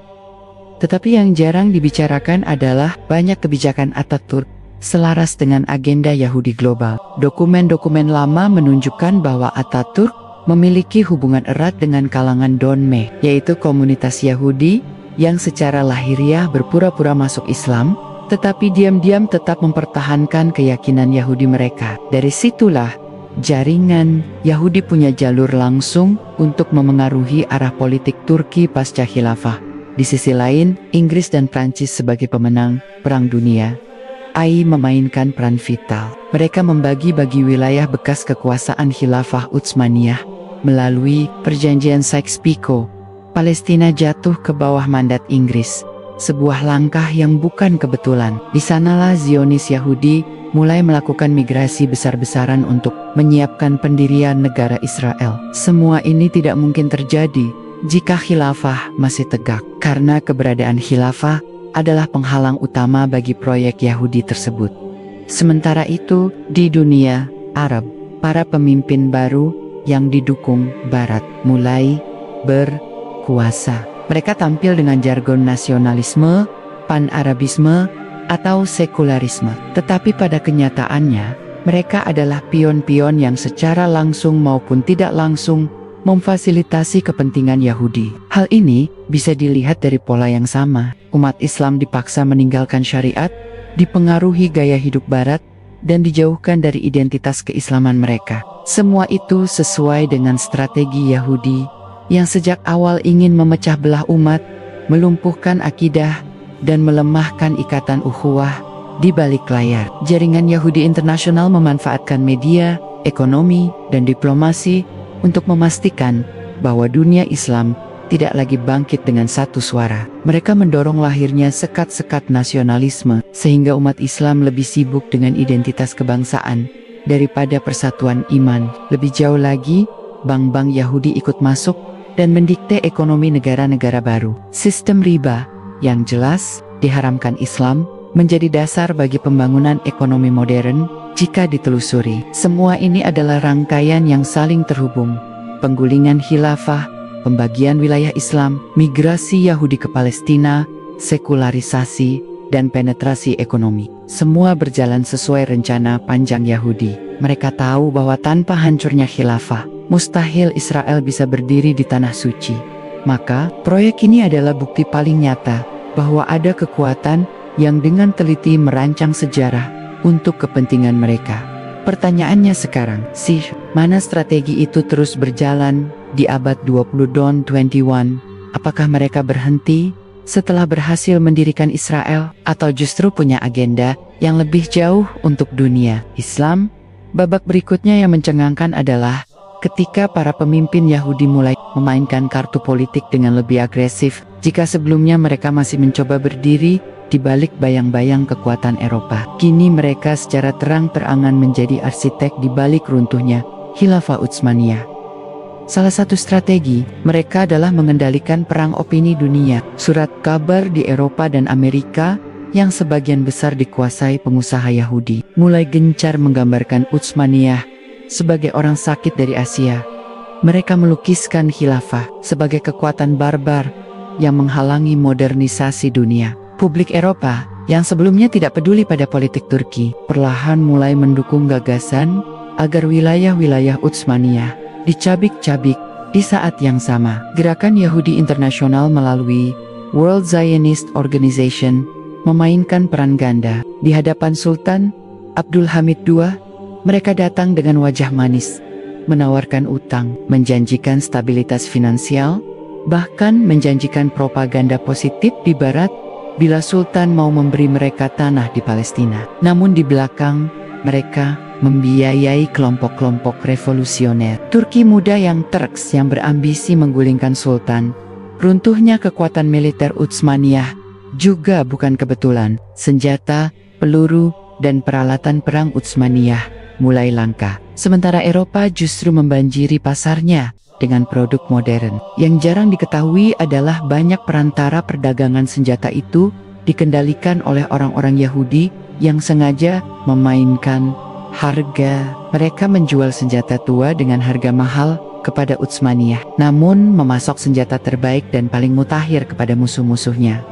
Tetapi yang jarang dibicarakan adalah banyak kebijakan Atatürk selaras dengan agenda Yahudi global. Dokumen-dokumen lama menunjukkan bahwa Atatürk memiliki hubungan erat dengan kalangan Donmeh, yaitu komunitas Yahudi yang secara lahiriah berpura-pura masuk Islam, tetapi diam-diam tetap mempertahankan keyakinan Yahudi mereka. Dari situlah, jaringan Yahudi punya jalur langsung untuk memengaruhi arah politik Turki pasca khilafah. Di sisi lain, Inggris dan Prancis sebagai pemenang Perang Dunia I memainkan peran vital. Mereka membagi-bagi wilayah bekas kekuasaan khilafah Utsmaniyah melalui perjanjian Sykes-Picot. Palestina jatuh ke bawah mandat Inggris, sebuah langkah yang bukan kebetulan. Di sanalah Zionis Yahudi mulai melakukan migrasi besar-besaran untuk menyiapkan pendirian negara Israel. Semua ini tidak mungkin terjadi jika khilafah masih tegak, karena keberadaan khilafah adalah penghalang utama bagi proyek Yahudi tersebut. Sementara itu, di dunia Arab, para pemimpin baru yang didukung Barat mulai berkuasa. Mereka tampil dengan jargon nasionalisme, pan-Arabisme, atau sekularisme. Tetapi pada kenyataannya, mereka adalah pion-pion yang secara langsung maupun tidak langsung memfasilitasi kepentingan Yahudi. Hal ini bisa dilihat dari pola yang sama. Umat Islam dipaksa meninggalkan syariat, dipengaruhi gaya hidup Barat, dan dijauhkan dari identitas keislaman mereka. Semua itu sesuai dengan strategi Yahudi yang sejak awal ingin memecah belah umat, melumpuhkan akidah, dan melemahkan ikatan ukhuwah di balik layar. Jaringan Yahudi internasional memanfaatkan media, ekonomi, dan diplomasi untuk memastikan bahwa dunia Islam tidak lagi bangkit dengan satu suara. Mereka mendorong lahirnya sekat-sekat nasionalisme, sehingga umat Islam lebih sibuk dengan identitas kebangsaan daripada persatuan iman. Lebih jauh lagi, bank-bank Yahudi ikut masuk dan mendikte ekonomi negara-negara baru. Sistem riba yang jelas diharamkan Islam menjadi dasar bagi pembangunan ekonomi modern jika ditelusuri. Semua ini adalah rangkaian yang saling terhubung. Penggulingan khilafah, pembagian wilayah Islam, migrasi Yahudi ke Palestina, sekularisasi, dan penetrasi ekonomi. Semua berjalan sesuai rencana panjang Yahudi. Mereka tahu bahwa tanpa hancurnya khilafah, mustahil Israel bisa berdiri di tanah suci. Maka, proyek ini adalah bukti paling nyata bahwa ada kekuatan yang dengan teliti merancang sejarah untuk kepentingan mereka. Pertanyaannya sekarang, mana strategi itu terus berjalan di abad 20 dan 21? Apakah mereka berhenti setelah berhasil mendirikan Israel, atau justru punya agenda yang lebih jauh untuk dunia Islam? Babak berikutnya yang mencengangkan adalah ketika para pemimpin Yahudi mulai memainkan kartu politik dengan lebih agresif, jika sebelumnya mereka masih mencoba berdiri di balik bayang-bayang kekuatan Eropa. Kini mereka secara terang-terangan menjadi arsitek di balik runtuhnya Khilafah Utsmaniyah. Salah satu strategi mereka adalah mengendalikan perang opini dunia. Surat kabar di Eropa dan Amerika yang sebagian besar dikuasai pengusaha Yahudi mulai gencar menggambarkan Utsmaniyah sebagai orang sakit dari Asia. Mereka melukiskan khilafah sebagai kekuatan barbar yang menghalangi modernisasi dunia. Publik Eropa yang sebelumnya tidak peduli pada politik Turki perlahan mulai mendukung gagasan agar wilayah-wilayah Utsmaniyah dicabik-cabik. Di saat yang sama, gerakan Yahudi internasional melalui World Zionist Organization memainkan peran ganda. Di hadapan Sultan Abdul Hamid II, mereka datang dengan wajah manis, menawarkan utang, menjanjikan stabilitas finansial, bahkan menjanjikan propaganda positif di Barat bila Sultan mau memberi mereka tanah di Palestina. Namun di belakang, mereka membiayai kelompok-kelompok revolusioner. Turki muda yang Turks yang berambisi menggulingkan Sultan. Runtuhnya kekuatan militer Utsmaniyah juga bukan kebetulan. Senjata, peluru, dan peralatan perang Utsmaniyah mulai langka. Sementara Eropa justru membanjiri pasarnya dengan produk modern. Yang jarang diketahui adalah banyak perantara perdagangan senjata itu dikendalikan oleh orang-orang Yahudi yang sengaja memainkan harga. Mereka menjual senjata tua dengan harga mahal kepada Utsmaniyah, namun memasok senjata terbaik dan paling mutakhir kepada musuh-musuhnya.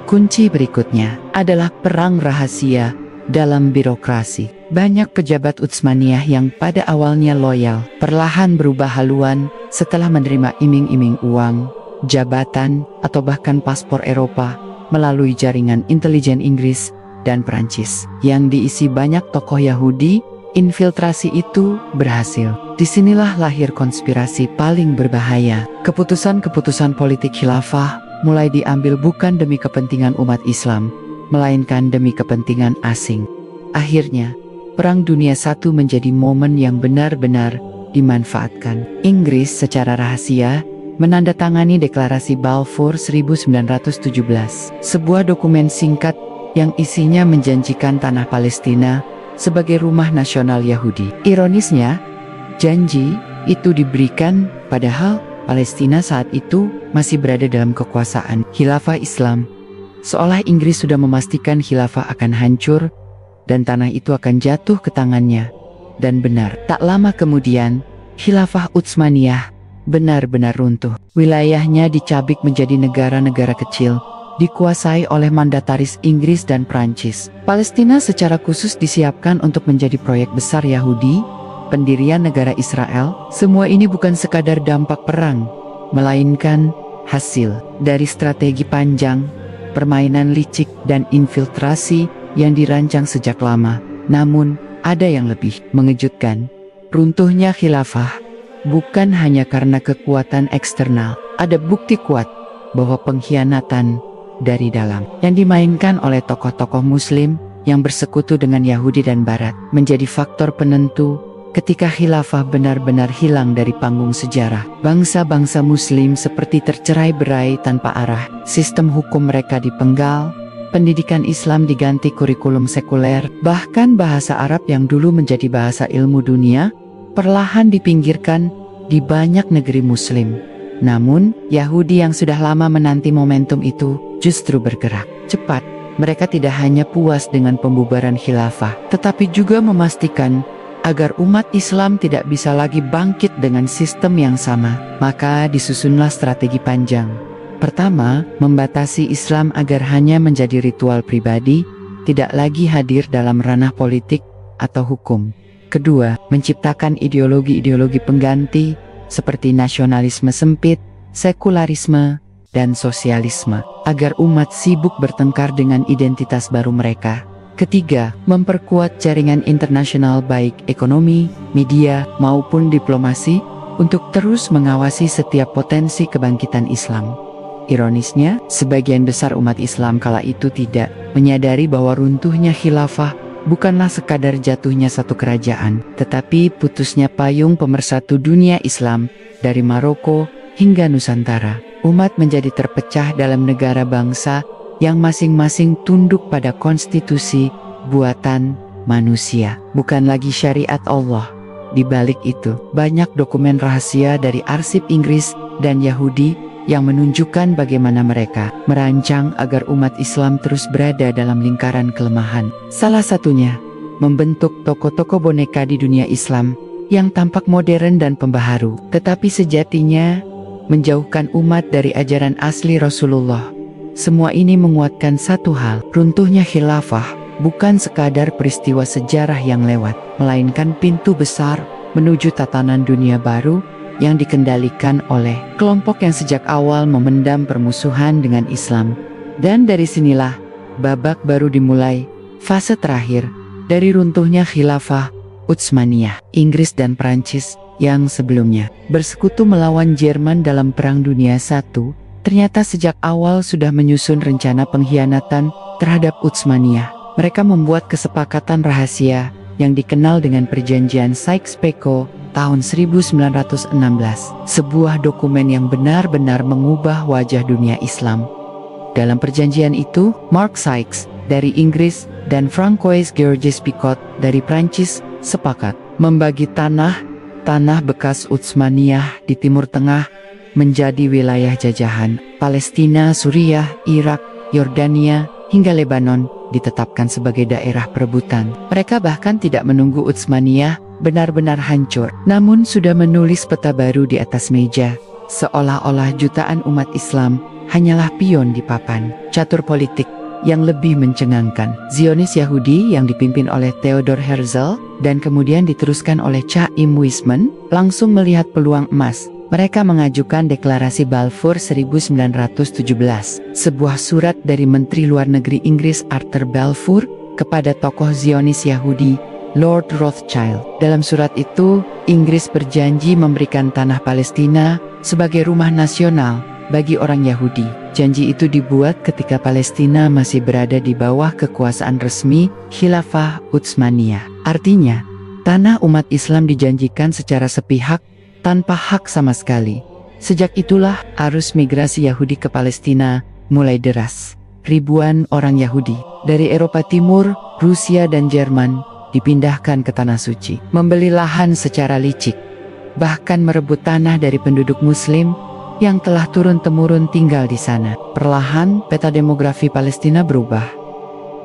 Kunci berikutnya adalah perang rahasia dalam birokrasi. Banyak pejabat Utsmaniyah yang pada awalnya loyal, perlahan berubah haluan setelah menerima iming-iming uang, jabatan, atau bahkan paspor Eropa melalui jaringan intelijen Inggris dan Perancis yang diisi banyak tokoh Yahudi. Infiltrasi itu berhasil. Disinilah lahir konspirasi paling berbahaya. Keputusan-keputusan politik khilafah mulai diambil bukan demi kepentingan umat Islam, melainkan demi kepentingan asing. Akhirnya, Perang Dunia I menjadi momen yang benar-benar dimanfaatkan. Inggris secara rahasia menandatangani Deklarasi Balfour 1917, sebuah dokumen singkat yang isinya menjanjikan tanah Palestina sebagai rumah nasional Yahudi. Ironisnya, janji itu diberikan padahal Palestina saat itu masih berada dalam kekuasaan Khilafah Islam. Seolah Inggris sudah memastikan khilafah akan hancur dan tanah itu akan jatuh ke tangannya. Dan benar, tak lama kemudian, Khilafah Utsmaniyah benar-benar runtuh. Wilayahnya dicabik menjadi negara-negara kecil dikuasai oleh mandataris Inggris dan Prancis. Palestina secara khusus disiapkan untuk menjadi proyek besar Yahudi, pendirian negara Israel. Semua ini bukan sekadar dampak perang, melainkan hasil dari strategi panjang, permainan licik dan infiltrasi yang dirancang sejak lama. Namun, ada yang lebih mengejutkan. Runtuhnya khilafah bukan hanya karena kekuatan eksternal. Ada bukti kuat bahwa pengkhianatan dari dalam yang dimainkan oleh tokoh-tokoh Muslim yang bersekutu dengan Yahudi dan Barat menjadi faktor penentu ketika khilafah benar-benar hilang dari panggung sejarah. Bangsa-bangsa Muslim seperti tercerai-berai tanpa arah, sistem hukum mereka dipenggal, pendidikan Islam diganti kurikulum sekuler, bahkan bahasa Arab yang dulu menjadi bahasa ilmu dunia, perlahan dipinggirkan di banyak negeri Muslim. Namun, Yahudi yang sudah lama menanti momentum itu justru bergerak cepat. Mereka tidak hanya puas dengan pembubaran khilafah, tetapi juga memastikan agar umat Islam tidak bisa lagi bangkit dengan sistem yang sama. Maka disusunlah strategi panjang. Pertama, membatasi Islam agar hanya menjadi ritual pribadi, tidak lagi hadir dalam ranah politik atau hukum. Kedua, menciptakan ideologi-ideologi pengganti seperti nasionalisme sempit, sekularisme, dan sosialisme, agar umat sibuk bertengkar dengan identitas baru mereka. Ketiga, memperkuat jaringan internasional baik ekonomi, media, maupun diplomasi untuk terus mengawasi setiap potensi kebangkitan Islam. Ironisnya, sebagian besar umat Islam kala itu tidak menyadari bahwa runtuhnya khilafah bukanlah sekadar jatuhnya satu kerajaan, tetapi putusnya payung pemersatu dunia Islam dari Maroko hingga Nusantara. Umat menjadi terpecah dalam negara bangsa yang masing-masing tunduk pada konstitusi buatan manusia, bukan lagi syariat Allah. Di balik itu, banyak dokumen rahasia dari arsip Inggris dan Yahudi yang menunjukkan bagaimana mereka merancang agar umat Islam terus berada dalam lingkaran kelemahan. Salah satunya, membentuk toko-toko boneka di dunia Islam yang tampak modern dan pembaharu, tetapi sejatinya menjauhkan umat dari ajaran asli Rasulullah. Semua ini menguatkan satu hal, runtuhnya khilafah bukan sekadar peristiwa sejarah yang lewat, melainkan pintu besar menuju tatanan dunia baru yang dikendalikan oleh kelompok yang sejak awal memendam permusuhan dengan Islam. Dan dari sinilah babak baru dimulai, fase terakhir dari runtuhnya khilafah Utsmaniyah. Inggris dan Prancis yang sebelumnya bersekutu melawan Jerman dalam Perang Dunia I, ternyata sejak awal sudah menyusun rencana pengkhianatan terhadap Utsmaniyah. Mereka membuat kesepakatan rahasia yang dikenal dengan Perjanjian Sykes-Picot tahun 1916, sebuah dokumen yang benar-benar mengubah wajah dunia Islam. Dalam perjanjian itu, Mark Sykes dari Inggris dan Francois Georges Picot dari Prancis sepakat membagi tanah bekas Utsmaniyah di Timur Tengah menjadi wilayah jajahan. Palestina, Suriah, Irak, Yordania, hingga Lebanon ditetapkan sebagai daerah perebutan. Mereka bahkan tidak menunggu Utsmaniyah benar-benar hancur, namun sudah menulis peta baru di atas meja, seolah-olah jutaan umat Islam hanyalah pion di papan catur politik yang lebih mencengangkan. Zionis Yahudi yang dipimpin oleh Theodor Herzl dan kemudian diteruskan oleh Chaim Weizmann langsung melihat peluang emas. Mereka mengajukan deklarasi Balfour 1917, sebuah surat dari Menteri Luar Negeri Inggris Arthur Balfour kepada tokoh Zionis Yahudi Lord Rothschild. Dalam surat itu, Inggris berjanji memberikan tanah Palestina sebagai rumah nasional bagi orang Yahudi. Janji itu dibuat ketika Palestina masih berada di bawah kekuasaan resmi Khilafah Utsmaniyah. Artinya, tanah umat Islam dijanjikan secara sepihak tanpa hak sama sekali. Sejak itulah arus migrasi Yahudi ke Palestina mulai deras. Ribuan orang Yahudi dari Eropa Timur, Rusia dan Jerman dipindahkan ke Tanah Suci, membeli lahan secara licik, bahkan merebut tanah dari penduduk Muslim yang telah turun-temurun tinggal di sana. Perlahan peta demografi Palestina berubah.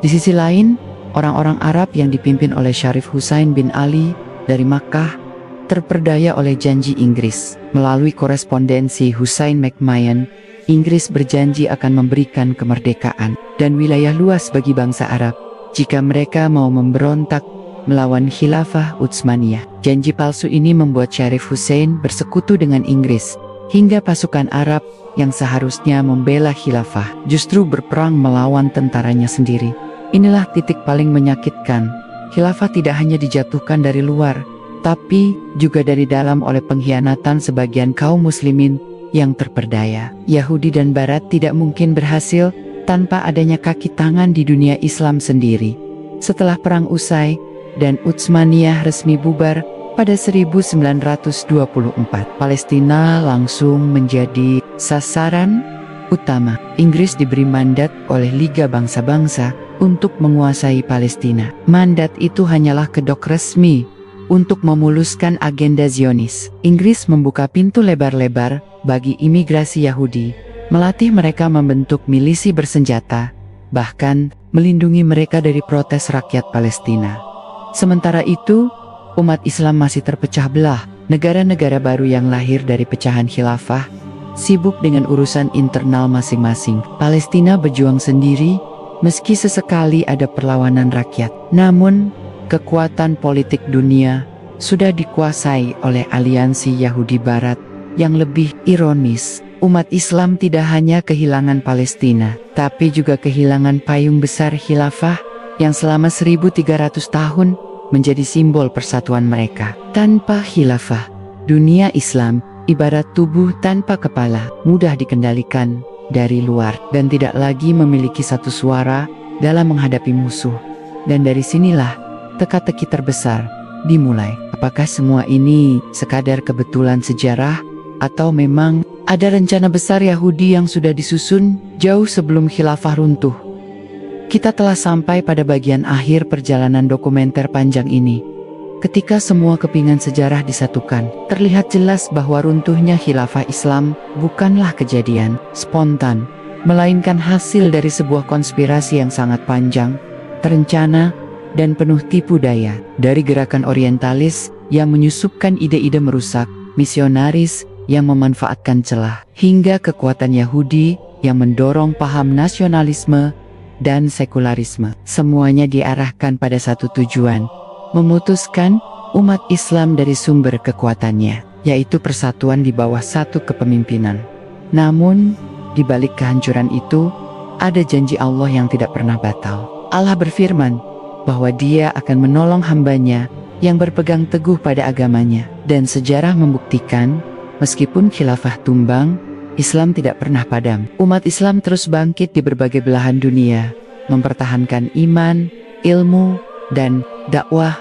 Di sisi lain, orang-orang Arab yang dipimpin oleh Syarif Hussein bin Ali dari Makkah terperdaya oleh janji Inggris. Melalui korespondensi Hussein McMahon, Inggris berjanji akan memberikan kemerdekaan dan wilayah luas bagi bangsa Arab jika mereka mau memberontak melawan Khilafah Utsmaniyah. Janji palsu ini membuat Syarif Hussein bersekutu dengan Inggris, hingga pasukan Arab yang seharusnya membela Khilafah justru berperang melawan tentaranya sendiri. Inilah titik paling menyakitkan. Khilafah tidak hanya dijatuhkan dari luar, tapi juga dari dalam oleh pengkhianatan sebagian kaum muslimin yang terperdaya. Yahudi dan Barat tidak mungkin berhasil tanpa adanya kaki tangan di dunia Islam sendiri. Setelah perang usai dan Utsmaniyah resmi bubar pada 1924, Palestina langsung menjadi sasaran utama. Inggris diberi mandat oleh Liga Bangsa-Bangsa untuk menguasai Palestina. Mandat itu hanyalah kedok resmi untuk memuluskan agenda Zionis. Inggris membuka pintu lebar-lebar bagi imigrasi Yahudi, melatih mereka membentuk milisi bersenjata, bahkan melindungi mereka dari protes rakyat Palestina. Sementara itu, umat Islam masih terpecah belah. Negara-negara baru yang lahir dari pecahan khilafah sibuk dengan urusan internal masing-masing. Palestina berjuang sendiri, meski sesekali ada perlawanan rakyat. Namun, kekuatan politik dunia sudah dikuasai oleh aliansi Yahudi Barat. Yang lebih ironis, umat Islam tidak hanya kehilangan Palestina, tapi juga kehilangan payung besar khilafah yang selama 1300 tahun menjadi simbol persatuan mereka. Tanpa khilafah, dunia Islam ibarat tubuh tanpa kepala, mudah dikendalikan dari luar dan tidak lagi memiliki satu suara dalam menghadapi musuh. Dan dari sinilah teka-teki terbesar dimulai. Apakah semua ini sekadar kebetulan sejarah atau memang ada rencana besar Yahudi yang sudah disusun jauh sebelum khilafah runtuh? Kita telah sampai pada bagian akhir perjalanan dokumenter panjang ini. Ketika semua kepingan sejarah disatukan, terlihat jelas bahwa runtuhnya khilafah Islam bukanlah kejadian spontan, melainkan hasil dari sebuah konspirasi yang sangat panjang, terencana, dan penuh tipu daya. Dari gerakan orientalis yang menyusupkan ide-ide merusak, misionaris yang memanfaatkan celah, hingga kekuatan Yahudi yang mendorong paham nasionalisme dan sekularisme. Semuanya diarahkan pada satu tujuan, memutuskan umat Islam dari sumber kekuatannya, yaitu persatuan di bawah satu kepemimpinan. Namun, di balik kehancuran itu, ada janji Allah yang tidak pernah batal. Allah berfirman bahwa Dia akan menolong hambanya yang berpegang teguh pada agamanya. Dan sejarah membuktikan, meskipun khilafah tumbang, Islam tidak pernah padam. Umat Islam terus bangkit di berbagai belahan dunia, mempertahankan iman, ilmu, dan dakwah.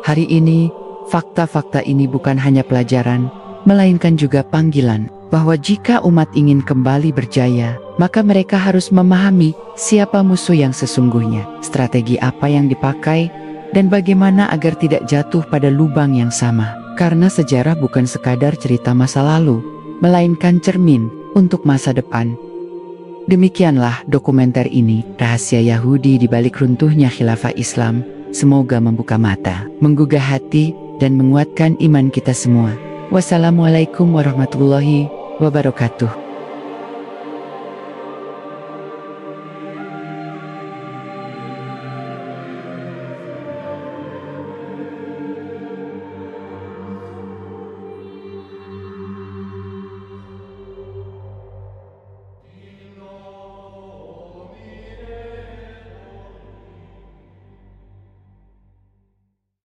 Hari ini, fakta-fakta ini bukan hanya pelajaran, melainkan juga panggilan, bahwa jika umat ingin kembali berjaya, maka mereka harus memahami siapa musuh yang sesungguhnya, strategi apa yang dipakai, dan bagaimana agar tidak jatuh pada lubang yang sama. Karena sejarah bukan sekadar cerita masa lalu, melainkan cermin untuk masa depan. Demikianlah dokumenter ini, rahasia Yahudi di balik runtuhnya khilafah Islam. Semoga membuka mata, menggugah hati, dan menguatkan iman kita semua. Wassalamualaikum warahmatullahi wabarakatuh.